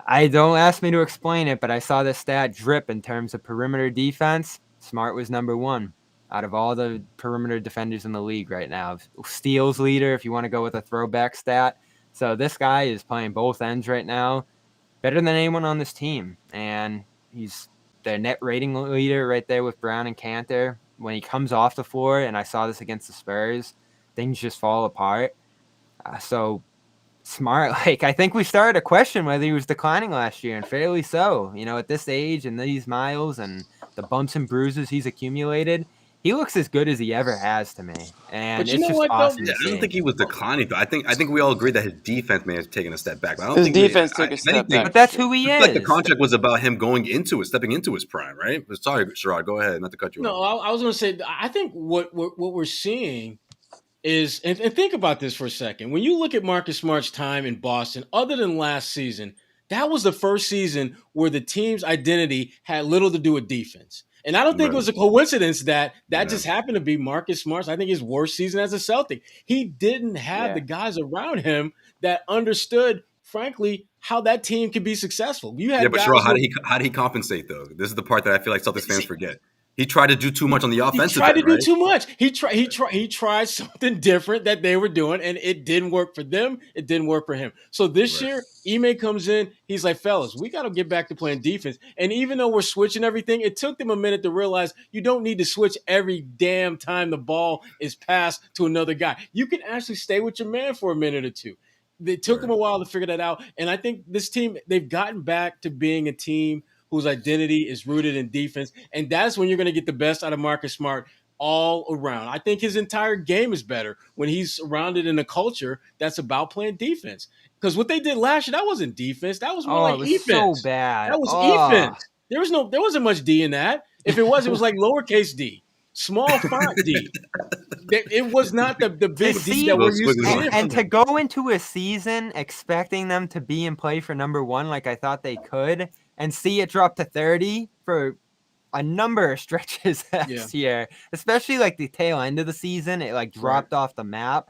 don't ask me to explain it, but I saw this stat drip in terms of perimeter defense. Smart was number 1 out of all the perimeter defenders in the league right now. Steals leader, if you want to go with a throwback stat. So this guy is playing both ends right now, better than anyone on this team. And he's the net rating leader right there with Brown and Cantor. When he comes off the floor, and I saw this against the Spurs, things just fall apart. So Smart, like, I think we started to question whether he was declining last year, and fairly so. You know, at this age and these miles and the bumps and bruises he's accumulated, he looks as good as he ever has to me. And But you it's know just what, though? awesome Yeah, to I see. don't think he was declining, though. I think we all agree that his defense may have taken a step back. But I don't His think defense took a if step anything, back. But that's who he I is. feel like the contract was about him stepping into his prime, right? Sorry, Sherrod, go ahead, not to cut you No, off. I was going to say, I think what we're seeing is, and think about this for a second. When you look at Marcus Smart's time in Boston, other than last season, that was the first season where the team's identity had little to do with defense. And I don't think it was a coincidence that just happened to be Marcus Smart's, I think, his worst season as a Celtic. He didn't have the guys around him that understood frankly, how that team can be successful. You Yeah, had but guys Sherrod, how did he compensate though? This is the part that I feel like Celtics fans forget. He tried to do too much on the He offensive tried to end, do right? too much. He tried something different that they were doing, and it didn't work for them. It didn't work for him. So this Right. year, Ime comes in. He's like, fellas, we got to get back to playing defense. And even though we're switching everything, it took them a minute to realize you don't need to switch every damn time the ball is passed to another guy. You can actually stay with your man for a minute or two. It took them a while to figure that out. And I think this team, they've gotten back to being a team whose identity is rooted in defense. And that's when you're going to get the best out of Marcus Smart all around. I think his entire game is better when he's surrounded in a culture that's about playing defense. Because what they did last year, that wasn't defense. That was more like it was so offense. bad. That was offense. There wasn't much D in that. If it was like lowercase d, small font D. It was not the big D that we're used to seeing. And to go into a season expecting them to be in play for number one, like I thought they could, and see it drop to 30 for a number of stretches last year, especially like the tail end of the season, it like dropped off the map.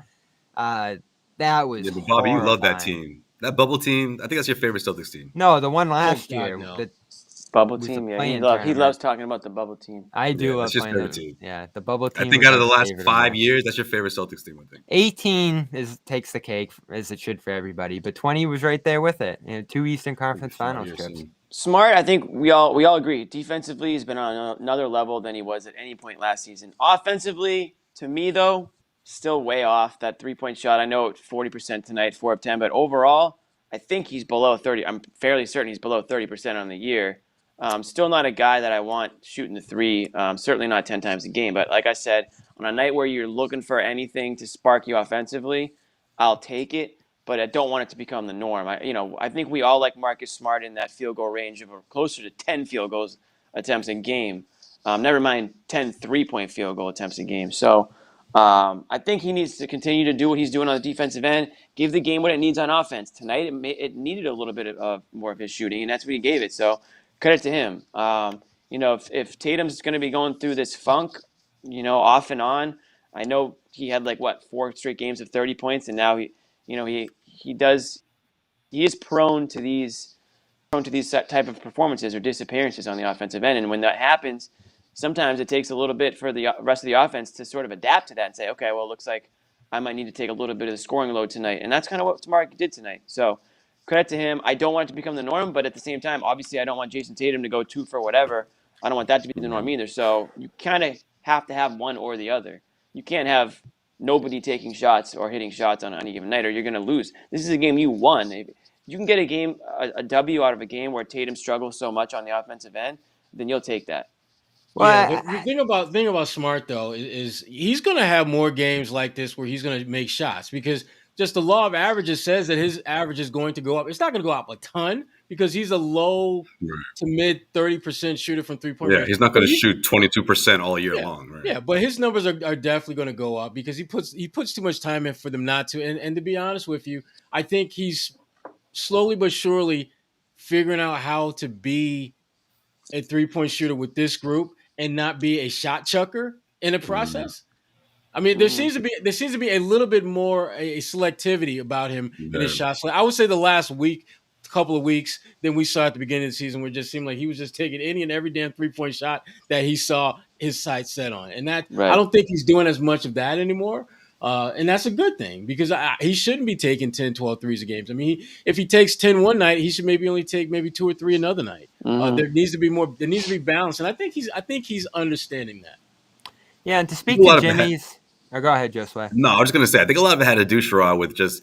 That was but Bobby, you love that team. That bubble team, I think that's your favorite Celtics team. No, the one last year. No. The bubble team, yeah. He loves talking about the bubble team. I do love playing the team. Yeah, the bubble team. I think out of the last 5 years, that's your favorite Celtics team, I think. 18 takes the cake, as it should for everybody, but 20 was right there with it. 2 Eastern Conference Finals trips. Smart, I think we all agree. Defensively, he's been on another level than he was at any point last season. Offensively, to me though, still way off. That 3-point shot, I know 40% tonight, 4 of 10, but overall, I think he's below 30. I'm fairly certain he's below 30% on the year. Still not a guy that I want shooting the three. Certainly not 10 times a game. But like I said, on a night where you're looking for anything to spark you offensively, I'll take it. But I don't want it to become the norm. I think we all like Marcus Smart in that field goal range of closer to 10 field goals attempts a game. Never mind 10 3-point field goal attempts a game. So I think he needs to continue to do what he's doing on the defensive end. Give the game what it needs on offense. Tonight it needed a little bit of more of his shooting, and that's what he gave it. So credit to him. If Tatum's going to be going through this funk, off and on, I know he had 4 straight games of 30 points, and now he is prone to these type of performances or disappearances on the offensive end. And when that happens, sometimes it takes a little bit for the rest of the offense to sort of adapt to that and say, okay, well, it looks like I might need to take a little bit of the scoring load tonight. And that's kind of what Smart did tonight. So credit to him. I don't want it to become the norm, but at the same time, obviously I don't want Jason Tatum to go 2 for whatever. I don't want that to be the norm either. So you kind of have to have one or the other. You can't have nobody taking shots or hitting shots on any given night, or you're going to lose. This is a game you won. If you can get a W out of a game where Tatum struggles so much on the offensive end, then you'll take that. Well, the thing about Smart though is he's going to have more games like this where he's going to make shots because just the law of averages says that his average is going to go up. It's not going to go up a ton because he's a low to mid 30% shooter from 3-point range. Yeah, he's not going to shoot 22% all year long. Right? Yeah, but his numbers are definitely going to go up because he puts too much time in for them not to. And to be honest with you, I think he's slowly but surely figuring out how to be a 3-point shooter with this group and not be a shot chucker in the process. I mean, there seems to be a little bit more a selectivity about him in his shots. I would say the last couple of weeks than we saw at the beginning of the season, where it just seemed like he was just taking any and every damn 3-point shot that he saw his sights set on. And that I don't think he's doing as much of that anymore. And that's a good thing because he shouldn't be taking 10, 12 threes a game. I mean, if he takes 10 one night, he should only take 2 or 3 another night. There needs to be more. There needs to be balance, and I think he's understanding that. Yeah, and to speak to Jimmy's. Go ahead, Josue. No, I was just going to say, I think a lot of it had to do, Sherrod, with just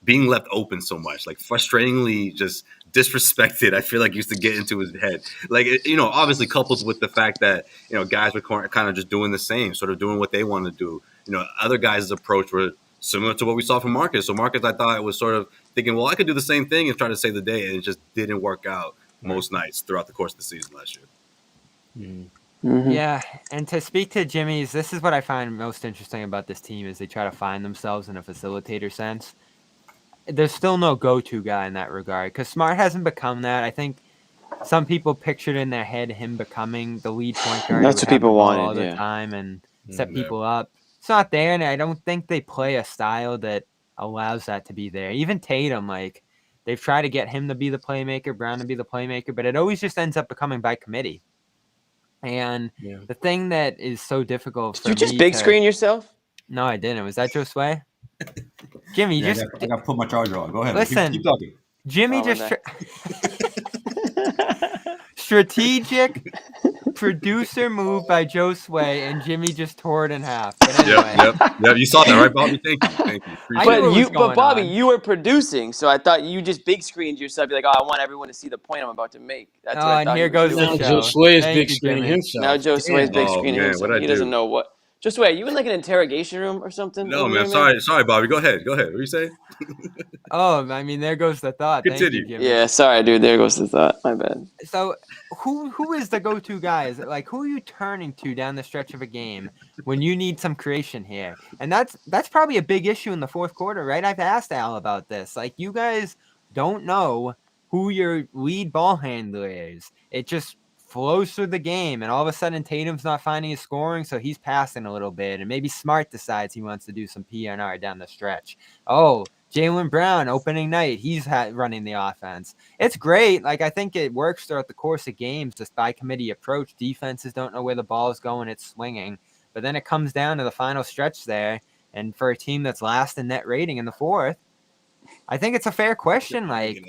being left open so much, frustratingly just disrespected. I feel like used to get into his head, obviously coupled with the fact that guys were kind of just doing the same, sort of doing what they want to do. Other guys' approach were similar to what we saw from Marcus. So Marcus, I thought, was sort of thinking, well, I could do the same thing and try to save the day, and it just didn't work out most nights throughout the course of the season last year. Yeah, and to speak to Jimmy's, this is what I find most interesting about this team is they try to find themselves in a facilitator sense. There's still no go-to guy in that regard because Smart hasn't become that. I think some people pictured in their head him becoming the lead point guard. That's what people wanted all the time and set people up. It's not there, and I don't think they play a style that allows that to be there. Even Tatum, They've tried to get him to be the playmaker, Brown to be the playmaker, but it always just ends up becoming by committee. And the thing that is so difficult for me Did you just big screen yourself? No, I didn't. Was that Joe Sway? Jimmy, I got to put my charger on. Go ahead. Listen, keep talking. Jimmy strategic producer move by Joe Sway, and Jimmy just tore it in half. But anyway. Yep. You saw that, right, Bobby? Thank you. But Bobby, you were producing, so I thought you just big screened yourself. You're like, I want everyone to see the point I'm about to make. That's what I thought. And here goes the show. Joe Sway is big screening himself. Now Joe Sway is big screening himself. He doesn't know what. Just wait, you in like an interrogation room or something? No, man. Sorry, Bobby. Go ahead. What were you saying? There goes the thought. Continue. Thank you, yeah, sorry, dude. There goes the thought. My bad. So, who is the go-to guys? Like, who are you turning to down the stretch of a game when you need some creation here? And that's probably a big issue in the fourth quarter, right? I've asked Al about this. Like, you guys don't know who your lead ball handler is. It just flows through the game, and all of a sudden Tatum's not finding his scoring, so he's passing a little bit, and maybe Smart decides he wants to do some PNR down the stretch. Oh, Jaylen Brown, opening night, he's running the offense. It's great. Like, I think it works throughout the course of games, this by-committee approach. Defenses don't know where the ball is going. It's swinging. But then it comes down to the final stretch there, and for a team that's last in net rating in the fourth, I think it's a fair question. Like,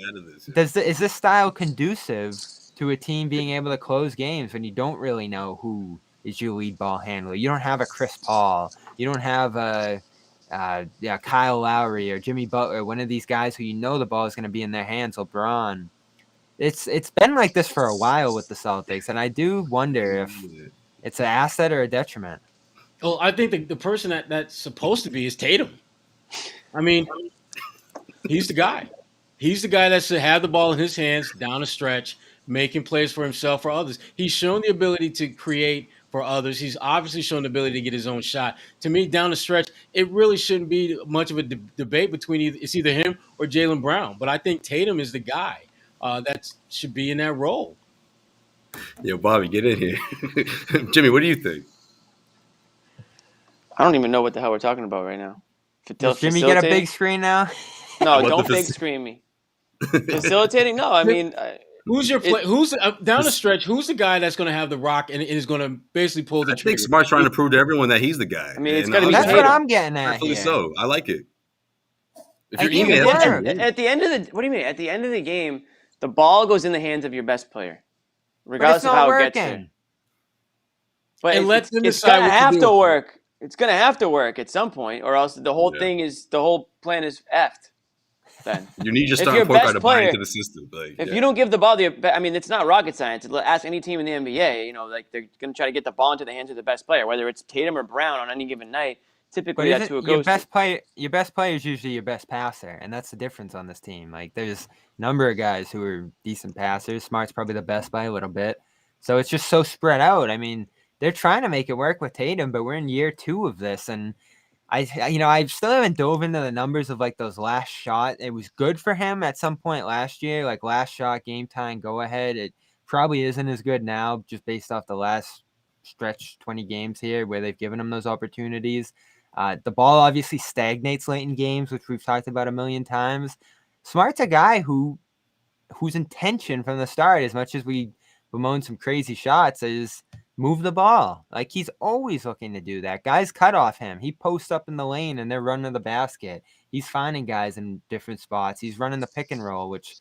is this style conducive to a team being able to close games when you don't really know who is your lead ball handler? You don't have a Chris Paul. You don't have a Kyle Lowry or Jimmy Butler, one of these guys who you know the ball is going to be in their hands, LeBron. It's been like this for a while with the Celtics, and I do wonder if it's an asset or a detriment. Well, I think the person that's supposed to be is Tatum. I mean, he's the guy. He's the guy that should have the ball in his hands down the stretch, making plays for himself, for others. He's shown the ability to create for others. He's obviously shown the ability to get his own shot. To me, down the stretch, it really shouldn't be much of a debate between it's either him or Jaylen Brown. But I think Tatum is the guy that should be in that role. Yo, Bobby, get in here. Jimmy, what do you think? I don't even know what the hell we're talking about right now. Does Jimmy get a big screen now? No, don't big screen me. Facilitating? No, I mean... Who's your play? Who's down the stretch? Who's the guy that's going to have the rock and is going to basically pull the trigger? I think Smart's trying to prove to everyone that he's the guy. I mean, it's got to be. That's what I'm getting at. Rightfully so. I like it. If you're at the end of the, what do you mean? At the end of the game, the ball goes in the hands of your best player, regardless of how it gets there. But it's going to have to work. It's going to have to work at some point, or else the whole plan is effed. Then you need your starting point guard to buy into the system. If you don't give the ball it's not rocket science. Ask any team in the NBA. Like they're going to try to get the ball into the hands of the best player, whether it's Tatum or Brown on any given night. Typically, that's who it goes to. Your best player is usually your best passer, and that's the difference on this team. Like, there's a number of guys who are decent passers. Smart's probably the best by a little bit. So it's just so spread out. I mean, they're trying to make it work with Tatum, but we're in year 2 of this, and I still haven't dove into the numbers of like those last shot. It was good for him at some point last year, like last shot, game time, go ahead. It probably isn't as good now, just based off the last stretch 20 games here where they've given him those opportunities. The ball obviously stagnates late in games, which we've talked about a million times. Smart's a guy whose intention from the start, as much as we bemoan some crazy shots, is move the ball. Like, he's always looking to do that. Guys cut off him. He posts up in the lane and they're running to the basket. He's finding guys in different spots. He's running the pick and roll, which,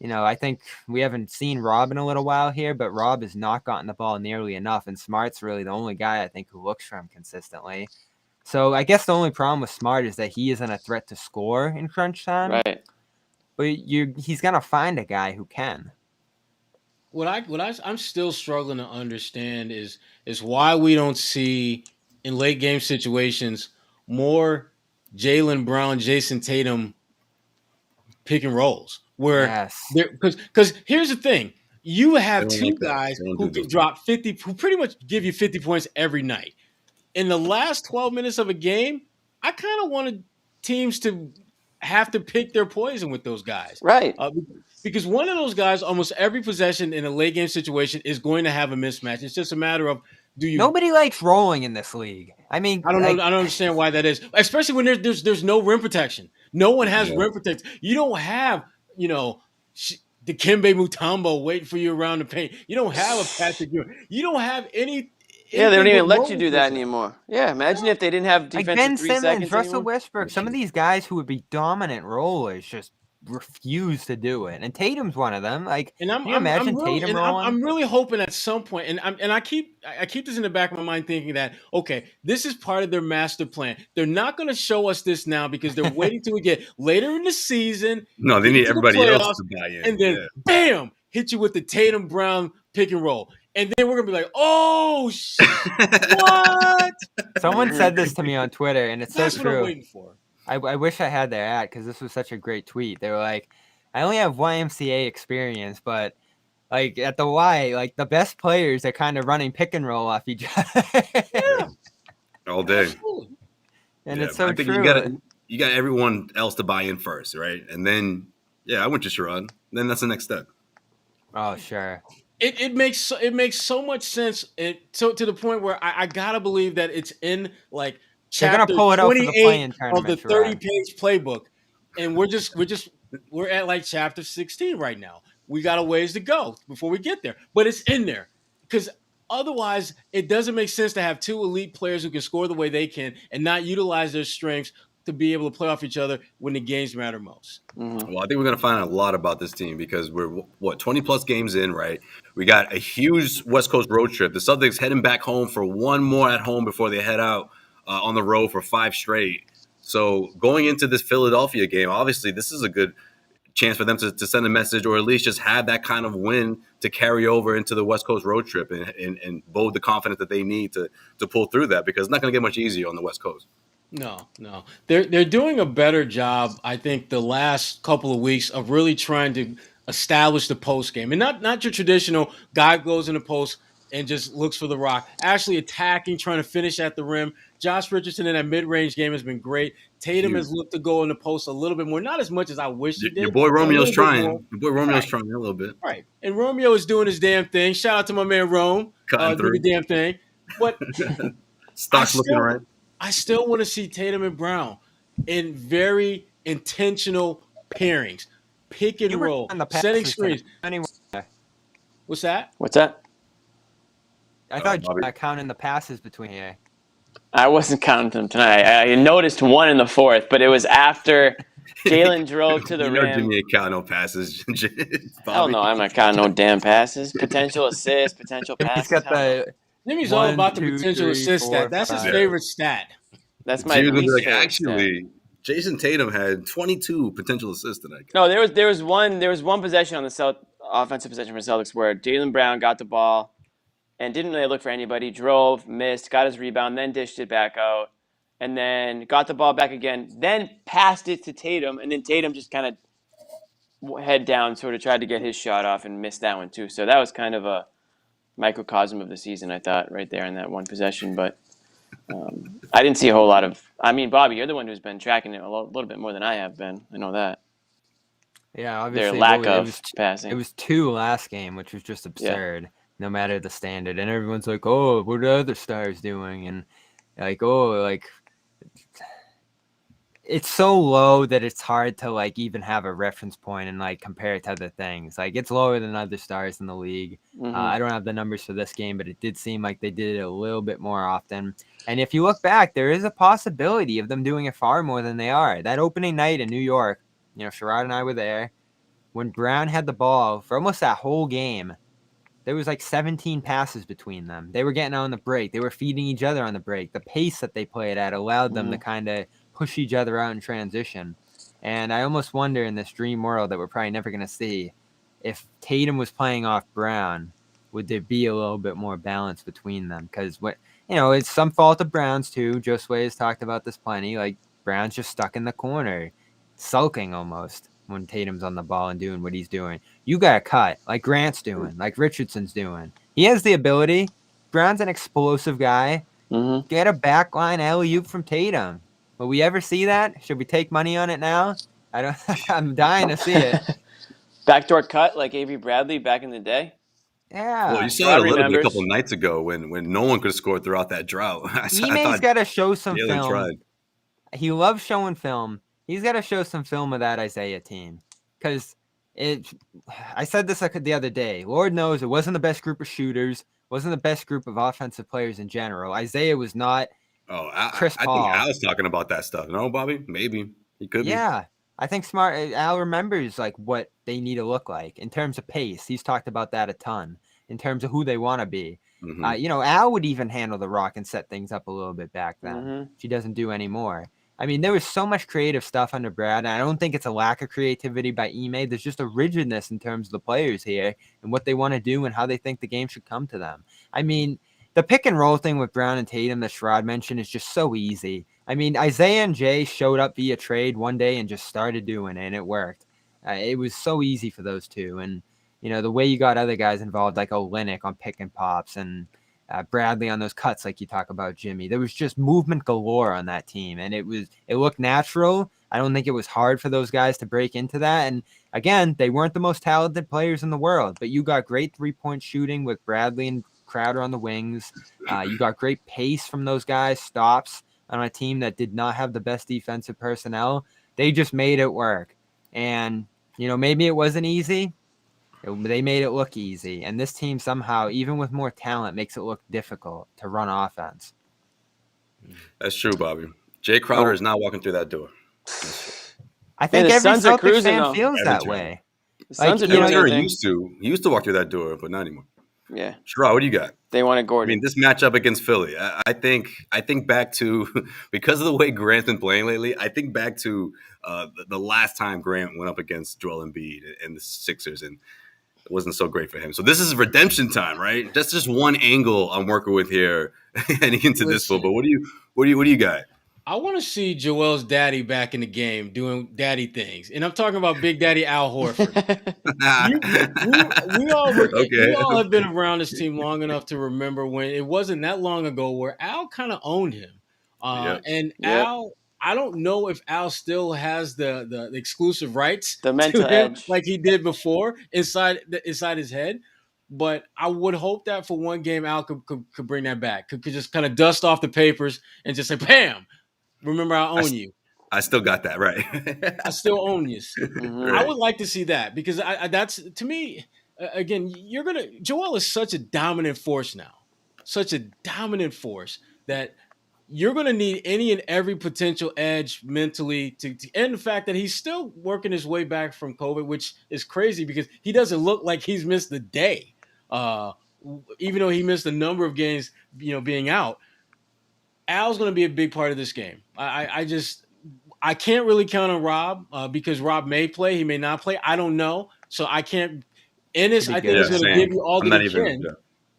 I think we haven't seen Rob in a little while here, but Rob has not gotten the ball nearly enough. And Smart's really the only guy I think who looks for him consistently. So I guess the only problem with Smart is that he isn't a threat to score in crunch time. Right. But he's going to find a guy who can. What I'm still struggling to understand is why we don't see in late game situations more Jaylen Brown, Jason Tatum pick and rolls where because here's the thing, you have two guys who can drop 50, who pretty much give you 50 points every night. In the last 12 minutes of a game, I kind of wanted teams to have to pick their poison with those guys, right? Because one of those guys, almost every possession in a late game situation, is going to have a mismatch. It's just a matter of Nobody likes rolling in this league. I mean, I don't know. I don't understand why that is, especially when there's no rim protection. No one has rim protection. You don't have Dikembe Mutombo waiting for you around the paint. You don't have a Patrick Ewing. You don't have anything. Yeah, they don't even but let you role do that players. anymore. Yeah, imagine if they didn't have Like defensive Ben 3 Simmons, seconds Russell anymore. Westbrook, some of these guys who would be dominant rollers just refuse to do it. And Tatum's one of them. Like, And can you imagine Tatum rolling? I'm really hoping at some point, and I keep this in the back of my mind, thinking that okay, this is part of their master plan. They're not going to show us this now because they're waiting till we get later in the season, No, they get need into the everybody else playoffs, to buy in. and then bam, hit you with the Tatum Brown pick and roll, and then we're gonna be like, oh, what? Someone said this to me on Twitter, and it's That's so what I'm true. waiting for. I wish I had their ad because this was such a great tweet. They were like, I only have YMCA experience, but like at the Y, like the best players are kind of running pick and roll off each other. Yeah, all day. absolutely. And Yeah, it's so I think true. you got everyone else to buy in first, right? And then I went to Sherrod. Then that's the next step. Oh, sure. It makes so much sense. So to the point where I gotta believe that it's in like They're gonna chapter pull it out for the 28 play-in of the tournament, Sherrod. 30-page playbook, and we're at like chapter 16 right now. We got a ways to go before we get there, but it's in there because otherwise it doesn't make sense to have two elite players who can score the way they can and not utilize their strengths to be able to play off each other when the games matter most. Mm-hmm. Well, I think we're going to find out a lot about this team because we're 20 plus games in, right? We got a huge West Coast road trip. The Celtics heading back home for one more at home before they head out on the road for 5 straight. So going into this Philadelphia game, obviously this is a good chance for them to send a message or at least just have that kind of win to carry over into the West Coast road trip and bode the confidence that they need to pull through that because it's not going to get much easier on the West Coast. No. They're doing a better job, I think, the last couple of weeks of really trying to establish the post game. And not your traditional guy goes in the post and just looks for the rock. Actually attacking, trying to finish at the rim. Josh Richardson in that mid-range game has been great. Tatum has looked to go in the post a little bit more, not as much as I wish he did. Your boy Romeo's trying. More. Your boy Romeo's Right. trying a little bit. Right. And Romeo is doing his damn thing. Shout out to my man Rome. Cutting through. Doing the damn thing. But Stock's looking right. I still want to see Tatum and Brown in very intentional pairings, pick and roll, setting screens. Anyway, What's that? What's that? I thought counting the passes between here. I wasn't counting them tonight. I noticed one in the fourth, but it was after Jalen drove to the rim. Jimmy ain't counting no passes. Hell no, I'm not counting no damn passes. Potential assists, potential passes. He's got the Jimmy's all about the potential assist stat. That's his favorite stat. That's my least favorite actually stat. Jason Tatum had 22 potential assists tonight. No, there was one possession on the offensive possession for the Celtics where Jaylen Brown got the ball and didn't really look for anybody. Drove, missed, got his rebound, then dished it back out, and then got the ball back again. Then passed it to Tatum, and then Tatum just kind of head down, sort of tried to get his shot off and missed that one too. So that was kind of a microcosm of the season, I thought, right there in that one possession, but. I didn't see a whole lot of. I mean, Bobby, you're the one who's been tracking it a little bit more than I have been. I know that. Yeah, obviously. Their lack of passing. It was 2 last game, which was just absurd, no matter the standard. And everyone's like, "Oh, what are the other stars doing?" And like, "Oh, like." It's so low that it's hard to like even have a reference point and like compare it to other things. Like it's lower than other stars in the league. Mm-hmm. I don't have the numbers for this game, but it did seem like they did it a little bit more often. And if you look back, there is a possibility of them doing it far more than they are. That opening night in New York, Sherrod and I were there. When Brown had the ball for almost that whole game, there was like 17 passes between them. They were getting on the break. They were feeding each other on the break. The pace that they played at allowed them to kind of push each other out in transition. And I almost wonder in this dream world that we're probably never going to see, if Tatum was playing off Brown, would there be a little bit more balance between them? Because it's some fault of Brown's too. Josue has talked about this plenty. Like Brown's just stuck in the corner, sulking almost when Tatum's on the ball and doing what he's doing. You got to cut like Grant's doing, like Richardson's doing. He has the ability. Brown's an explosive guy. Mm-hmm. Get a backline alley-oop from Tatum. Will we ever see that? Should we take money on it now? I don't. I'm dying to see it. Backdoor cut like Avery Bradley back in the day. Yeah. Well, you saw it a little bit a couple nights ago when no one could score throughout that drought. Ime's got to show some film. Tried. He loves showing film. He's got to show some film of that Isaiah team because I said this the other day. Lord knows it wasn't the best group of shooters, wasn't the best group of offensive players in general. Isaiah was not. Oh, Chris I think Paul. Al's talking about that stuff. No, Bobby? Maybe. He could be. Yeah, I think Al remembers like what they need to look like in terms of pace. He's talked about that a ton in terms of who they want to be. Mm-hmm. Al would even handle the rock and set things up a little bit back then. Mm-hmm. She doesn't do anymore. I mean, there was so much creative stuff under Brad, and I don't think it's a lack of creativity by Ime. There's just a rigidness in terms of the players here and what they want to do and how they think the game should come to them. I mean, the pick and roll thing with Brown and Tatum that Sherrod mentioned is just so easy. I mean, Isaiah and Jay showed up via trade one day and just started doing it, and it worked. It was so easy for those two. And, the way you got other guys involved, like Olynyk on pick and pops and Bradley on those cuts, like you talk about Jimmy. There was just movement galore on that team, and it looked natural. I don't think it was hard for those guys to break into that. And again, they weren't the most talented players in the world, but you got great 3-point shooting with Bradley and Crowder on the wings. You got great pace from those guys, stops on a team that did not have the best defensive personnel. They just made it work. And, maybe it wasn't easy. They made it look easy. And this team somehow, even with more talent, makes it look difficult to run offense. That's true, Bobby. Jay Crowder is not walking through that door. I think every Suns are Celtics cruising, fan though. feels that Every way. The Suns are you know, doing their He thing. used to walk through that door, but not anymore. Yeah. Sherrod, what do you got? They wanted I Gordon. mean, this matchup against Philly, I think back to because of the way Grant's been playing lately. I think back to the last time Grant went up against Joel Embiid and the Sixers, and it wasn't so great for him. So this is redemption time, right? That's just one angle I'm working with here heading into this one. But what do you got? I want to see Joel's daddy back in the game doing daddy things, and I'm talking about Big Daddy Al Horford. We all have been around this team long enough to remember when it wasn't that long ago where Al kind of owned him. And Al, I don't know if Al still has the exclusive rights The mental to him edge. like he did before inside his head. But I would hope that for one game Al could bring that back. Could just kind of dust off the papers and just say, "Bam! Remember, I own you." I still got that right. I still own you. Mhm. I would like to see that because that's to me. Again, Joel is such a dominant force now, such a dominant force that you're gonna need any and every potential edge mentally to and the fact that he's still working his way back from COVID, which is crazy because he doesn't look like he's missed a day, even though he missed a number of games, being out. Al's going to be a big part of this game. I can't really count on Rob because Rob may play, he may not play. I don't know, so I can't. Enes, I think, is going to give you all that he can,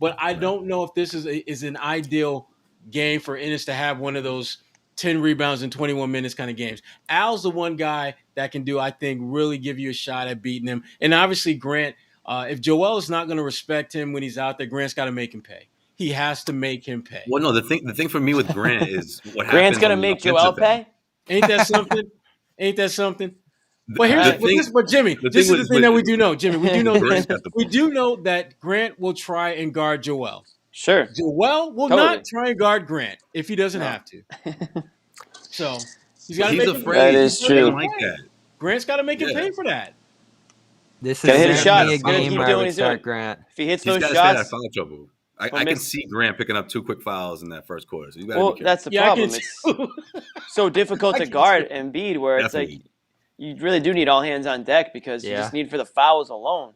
but I don't know if this is an ideal game for Enes to have one of those 10 rebounds in 21 minutes kind of games. Al's the one guy that can I think, really give you a shot at beating him. And obviously, Grant, if Joel is not going to respect him when he's out there, Grant's got to make him pay. He has to make him pay. Well, no, the thing for me with Grant is what Grant's gonna make Joel pay. Ain't that something? Ain't that something? But Jimmy, the this is thing the thing that we do know. Jimmy, we do know Grant's this. got the We do know that Grant will try and guard Joel. Sure. Joel will not try and guard Grant if he doesn't have to. So he's got to make him pay. That is true. Like that. Grant's got to make him pay for that. This Gotta is hit his shots. a Gotta game keep where I doing what would he's start doing. Grant. If he hits He's those got to stay out of shots, foul trouble. I can see Grant picking up 2 quick fouls in that first quarter. So you got to well, be careful. that's the problem. It's so difficult to guard Embiid, where it's like you really do need all hands on deck because you just need for the fouls alone.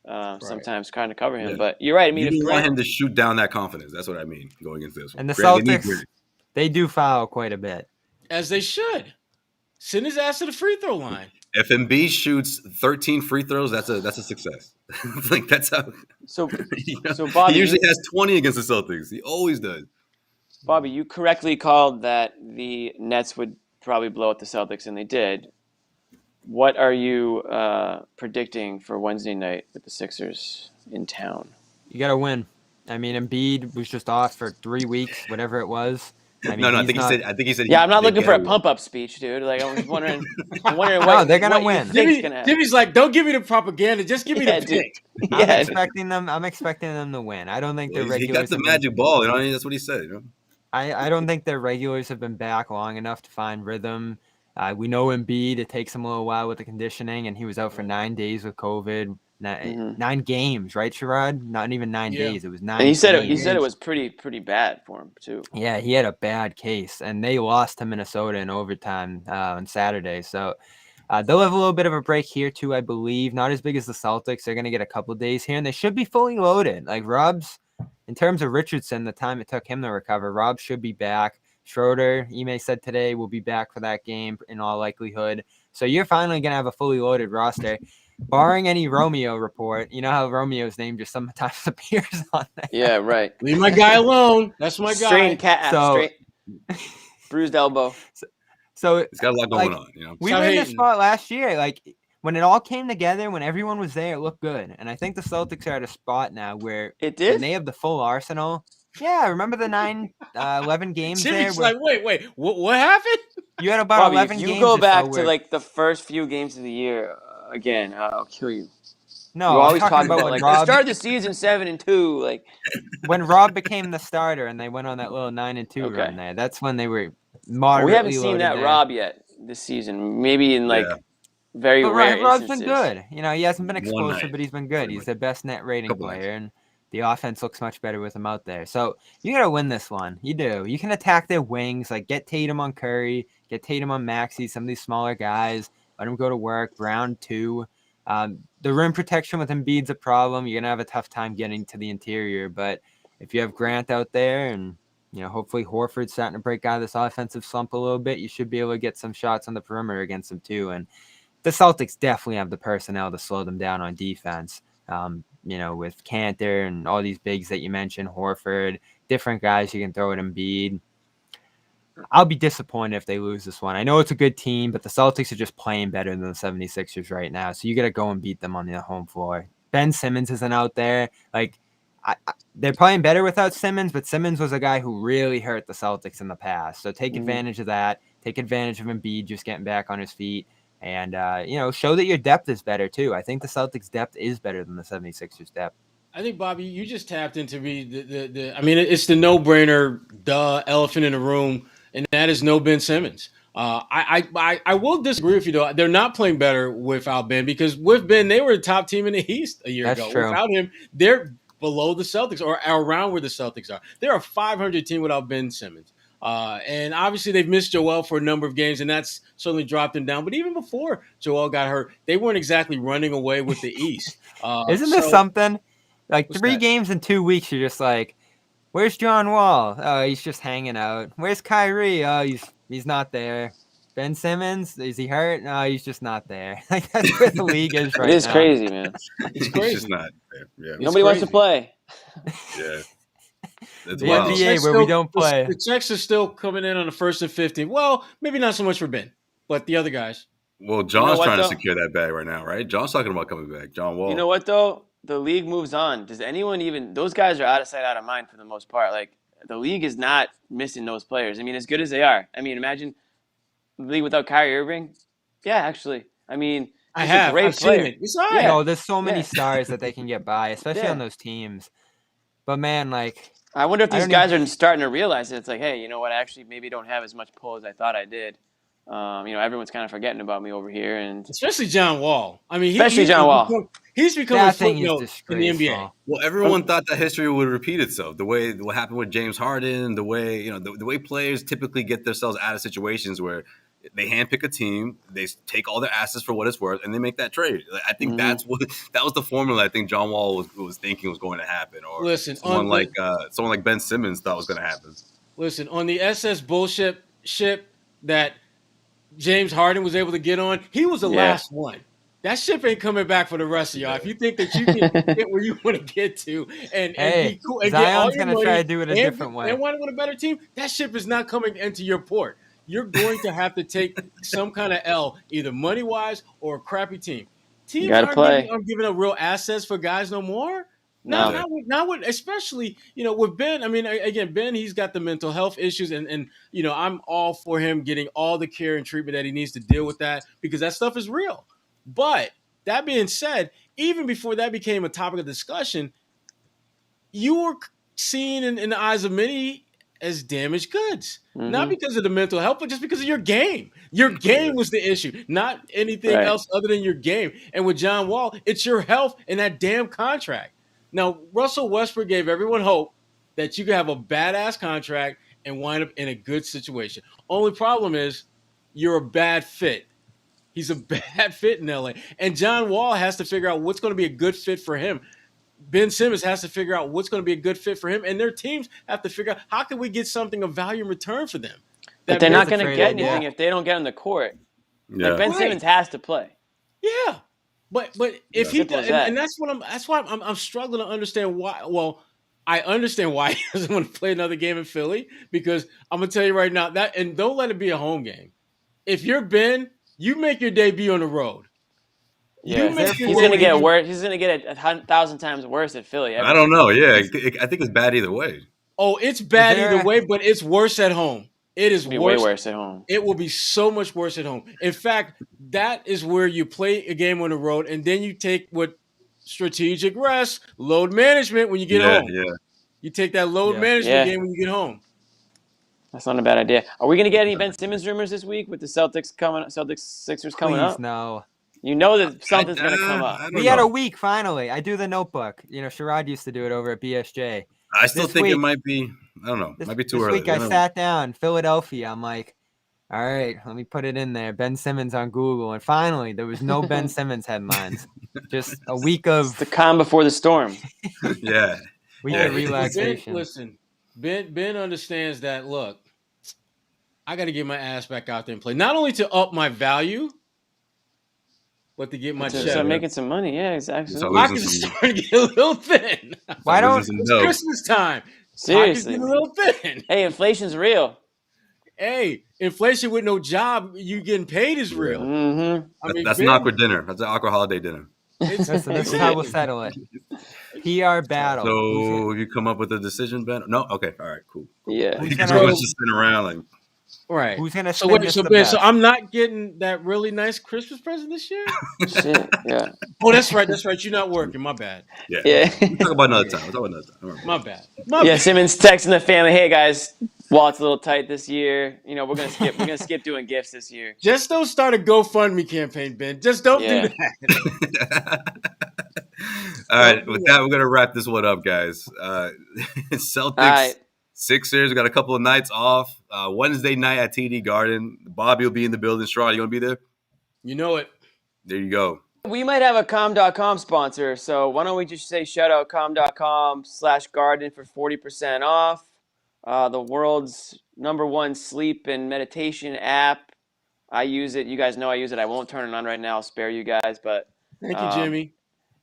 Sometimes trying to cover him, but you're right. I mean, you want him to shoot down that confidence. That's what I mean going into this one. And the Celtics, they do foul quite a bit, as they should. Send his ass to the free throw line. If Embiid shoots 13 free throws, that's a success. Like that's how. So Bobby, he usually has 20 against the Celtics. He always does. Bobby, you correctly called that the Nets would probably blow out the Celtics, and they did. What are you predicting for Wednesday night with the Sixers in town? You got to win. I mean, Embiid was just off for 3 weeks, whatever it was. I mean, I think he said. Yeah, I'm not looking for a pump-up speech, dude. Like, I was wondering. No, they're gonna win. Jimmy's like, don't give me the propaganda, just give me the pick. I'm expecting them to win. I don't think their regulars. He got the magic ball. That's what he said. I don't think their regulars have been back long enough to find rhythm. We know Embiid, it takes him a little while with the conditioning, and he was out for 9 days with COVID. 9 games, right, Sherrod? Not even 9 days. It was 9 And he said games. it was pretty bad for him too. Yeah, he had a bad case, and they lost to Minnesota in overtime on Saturday. So they'll have a little bit of a break here too, I believe. Not as big as the Celtics. They're going to get a couple days here, and they should be fully loaded. Like Rob's, in terms of Richardson, the time it took him to recover, Rob should be back. Schroeder, Ime said today, will be back for that game in all likelihood. So you're finally going to have a fully loaded roster. Barring any Romeo report, you know how Romeo's name just sometimes appears on there. Yeah, right. Leave my guy alone. That's my guy. Strained calf, bruised elbow. So he's got a lot going on. You know, we were in this spot last year. Like when it all came together, when everyone was there, it looked good. And I think the Celtics are at a spot now where it did. When they have the full arsenal. Yeah, remember the 11 games Jimmy's there? Wait, what happened? You had about Bobby, 11 if games. You go back to like the first few games of the year again, I'll kill you. No, you always talk about like Rob started the season 7-2, like when Rob became the starter and they went on that little 9-2 run there. That's when they were moderately. We haven't seen that Rob yet this season. Maybe in very rare Rob's instances. been good. You know, he hasn't been explosive, but he's been good. He's the best net rating player, and the offense looks much better with him out there. So you got to win this one. You do. You can attack their wings, like get Tatum on Curry, get Tatum on Maxey, some of these smaller guys. Let them go to work. Round 2. The rim protection with Embiid's a problem. You're going to have a tough time getting to the interior. But if you have Grant out there and, you know, hopefully Horford's starting to break out of this offensive slump a little bit, you should be able to get some shots on the perimeter against them too. And the Celtics definitely have the personnel to slow them down on defense. You know, with Cantor and all these bigs that you mentioned, Horford, different guys you can throw at Embiid. I'll be disappointed if they lose this one. I know it's a good team, but the Celtics are just playing better than the 76ers right now. So you got to go and beat them on the home floor. Ben Simmons isn't out there. Like, they're playing better without Simmons, but Simmons was a guy who really hurt the Celtics in the past. So take advantage of that. Take advantage of Embiid just getting back on his feet. And, you know, show that your depth is better, too. I think the Celtics' depth is better than the 76ers' depth. I think, Bobby, you just tapped into the I mean, it's the no-brainer, elephant in the room, and that is no Ben Simmons. I will disagree with you, though. They're not playing better without Ben, because with Ben, they were the top team in the East a year ago. True. Without him, they're below the Celtics or around where the Celtics are. They're a 500 team without Ben Simmons. And obviously they've missed Joel for a number of games, and that's certainly dropped them down. But even before Joel got hurt, they weren't exactly running away with the East. Isn't this something? Like 3 games in 2 weeks, you're just like, where's John Wall? Oh, he's just hanging out. Where's Kyrie? Oh, he's not there. Ben Simmons, is he hurt? No, he's just not there. Like that's where the league is right now. It is crazy, man. It's crazy. It's just not there. Yeah. Nobody wants to play. Yeah. It's the NBA where we don't play. The checks are still coming in on the 1st and 15th. Well, maybe not so much for Ben, but the other guys. Well, John's trying to secure that bag right now, right? John's talking about coming back. John Wall. You know what, though? The league moves on. Does anyone even – those guys are out of sight, out of mind for the most part. Like, the league is not missing those players. I mean, as good as they are. I mean, imagine the league without Kyrie Irving. Yeah, actually. I mean, he's a great player. It's all right. You know, there's so many stars that they can get by, especially on those teams. But, man, like – I wonder if these guys are starting to realize that it's like, hey, you know what? I actually maybe don't have as much pull as I thought I did. You know, everyone's kind of forgetting about me over here, and especially John Wall. I mean, John Wall. He's become a footnote in the NBA. Well, everyone thought that history would repeat itself. The way what happened with James Harden, the way the way players typically get themselves out of situations where they handpick a team, they take all their assets for what it's worth, and they make that trade. I think that was the formula. I think John Wall was thinking was going to happen, or someone like Ben Simmons thought was going to happen. Listen, on the SS bullshit ship that James Harden was able to get on, he was the last one. That ship ain't coming back for the rest of y'all. If you think that you can get where you want to get to and be cool and Zion's going to try to do it a different way and want to win a better team, that ship is not coming into your port. You're going to have to take some kind of L, either money-wise or a crappy team. Teams aren't giving up real assets for guys no more. No. Not with, especially, with Ben. I mean, again, Ben, he's got the mental health issues, and I'm all for him getting all the care and treatment that he needs to deal with that, because that stuff is real. But that being said, even before that became a topic of discussion, you were seen in the eyes of many as damaged goods. Mm-hmm. Not because of the mental health, but just because of your game. Your game was the issue, not anything Right. else other than your game. And with John Wall, it's your health and that damn contract. Now, Russell Westbrook gave everyone hope that you could have a badass contract and wind up in a good situation. Only problem is you're a bad fit. He's a bad fit in LA. And John Wall has to figure out what's going to be a good fit for him. Ben Simmons has to figure out what's going to be a good fit for him. And their teams have to figure out how can we get something of value in return for them. But they're not makes a going to trade get idea. anything if they don't get on the court. Yeah. Like Ben Right. Simmons has to play. Yeah. But if he Simple as does, that. and that's why I'm struggling to understand why. Well, I understand why he doesn't want to play another game in Philly, because I'm gonna tell you right now that, and don't let it be a home game. If you're Ben, you make your debut on the road. Yeah, make he's your going to debut- get worse. He's going to get it 1,000 times worse at Philly. I don't know. Yeah, I think it's bad either way. Oh, it's bad there either a- way, but it's worse at home. It is It'll be worse. way worse at home. It will be so much worse at home. In fact, that is where you play a game on the road, and then you take what strategic rest, load management when you get home. Yeah. You take that load Yeah. management Yeah. game when you get home. That's not a bad idea. Are we going to get any Ben Simmons rumors this week with the Sixers coming Please up? no. You know that something's going to come I up. don't We had know. a week finally. I do the notebook. Sherrod used to do it over at BSJ. I still this think it week- might be. I don't know. Might be too this early. week I sat down, Philadelphia. I'm like, all right, let me put it in there. Ben Simmons on Google. And finally, there was no Ben Simmons headlines. Just a week It's of the calm before the storm. Yeah. week Yeah. of relaxation. Ben understands that. Look, I got to get my ass back out there and play, not only to up my value, but to get my So check. start making some money. Yeah, exactly. So- Pockets are starting to get a little thin. Why don't Losing some It's dough. Christmas time. Pockets Seriously. getting a little thin. Hey, inflation's real. Hey, inflation with no job, you getting paid is real. Mm-hmm. I mean, That's an Ben- awkward dinner. That's an awkward holiday dinner. it's- listen, this is how we'll settle it. PR battle. So you come up with a decision, Ben? No. Okay. All right. Cool. Yeah. Who's Because gonna- everyone's just sitting around like. Right. Who's gonna So spin wait, this so the Ben, best? so I'm not getting that really nice Christmas present this year? Shit. Yeah. Oh, that's right. That's right. You're not working. My bad. Yeah. Yeah. We'll talk about another time. Don't worry. My bad. Yeah, Simmons texting the family, "Hey guys, wallet's a little tight this year. We're gonna skip doing gifts this year." Just don't start a GoFundMe campaign, Ben. Just don't Yeah. do that. All right. With that, we're gonna wrap this one up, guys. Celtics. All right. Sixers, we got a couple of nights off. Wednesday night at TD Garden. Bobby will be in the building. Sherrod, you gonna be there? You know it. There you go. We might have a com.com sponsor, so why don't we just say shout out com.com/garden for 40% off. The world's #1 sleep and meditation app. I use it. You guys know I use it. I won't turn it on right now. I'll spare you guys, but Thank you, Jimmy.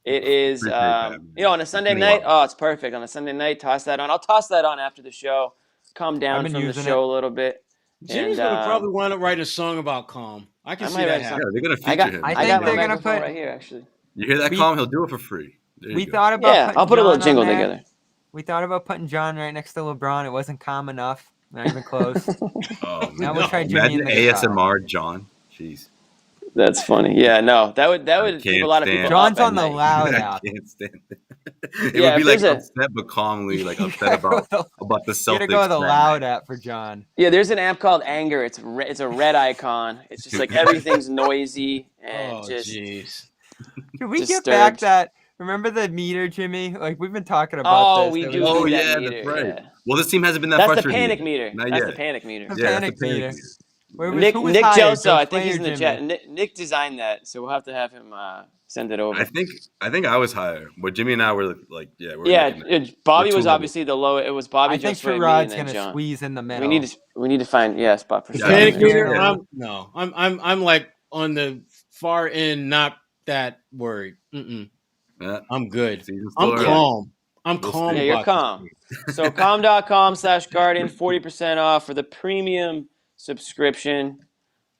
it is, Appreciate that, man. on a Sunday It's been a night. while. Oh, it's perfect. On a Sunday night, toss that on. I'll toss that on after the show. Calm I've down been from the using show a little bit. Jimmy's and, gonna probably wind up writing a song about calm. I can I see might that write Yeah, happen. they're gonna feature I got, him. I I think got my they're gonna microphone put- right here, actually. You hear that, we- Calm? He'll do it for free. There you We go. thought about Yeah, putting I'll put a little John jingle on there. together. We thought about putting John right next to LeBron. It wasn't calm enough. Not even close. Oh, Now man. we'll try Jimmy Imagine in the guitar. ASMR, John. Jeez. That's funny. Yeah, no, that would can't keep a lot of people stand- John's up at on the night. loud I app. can't stand it. It Yeah, would be if like there's a- upset but calmly, like You upset gotta go about the You Celtics. gotta go with the that loud night. app for John. Yeah, there's an app called Anger. It's a red icon. It's just like everything's noisy and Oh, just jeez. Can we get Disturbed. back that? Remember the meter, Jimmy? Like we've been talking about this. we It do. was- Oh, need that yeah, meter, that's right. yeah. Well, this team hasn't been that That's the frustrating. panic meter. Not That's yet. the panic meter. The Yeah, that's panic the panic meter. meter. Where was, Nick who was Nick hired, Joso, Joe I think Slay he's or in the Jimmy? chat. Nick designed that, so we'll have to have him send it over. I think I was higher, but Jimmy and I were like, yeah, we're Yeah, looking at- Bobby we're was too obviously the low. It was Bobby, I think Joe Sway, me, Sherrod's and then gonna John. squeeze in the middle. We need to find a spot for Yeah, Sherrod. Panic Yeah. meter. Yeah. I'm like on the far end, not that worried. Yeah. I'm good. Season I'm story. calm. I'm We'll calm. see. Yeah, you're about calm. So com.com/garden, 40% off for the premium subscription.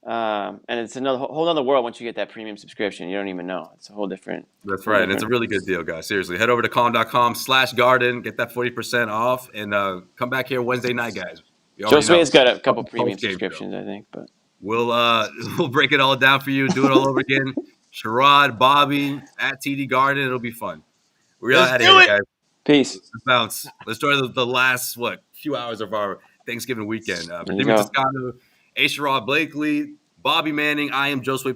And it's another whole other world once you get that premium subscription. You don't even know. It's a whole different. That's right. And it's a really good deal, guys. Seriously. Head over to calm.com/garden, get that 40% off, and come back here Wednesday night, guys. You Joe already know. Sway's got a couple premium Postgame subscriptions, I think. But We'll break it all down for you, do it all over again. Sherrod, Bobby, at TD Garden. It'll be fun. We're Let's out of do here, it. guys. peace. Let's bounce. Let's try the last, few hours of our Thanksgiving weekend. For There you Jimmy go. Toscano, Sherrod Blakely, Bobby Manning, I am Josue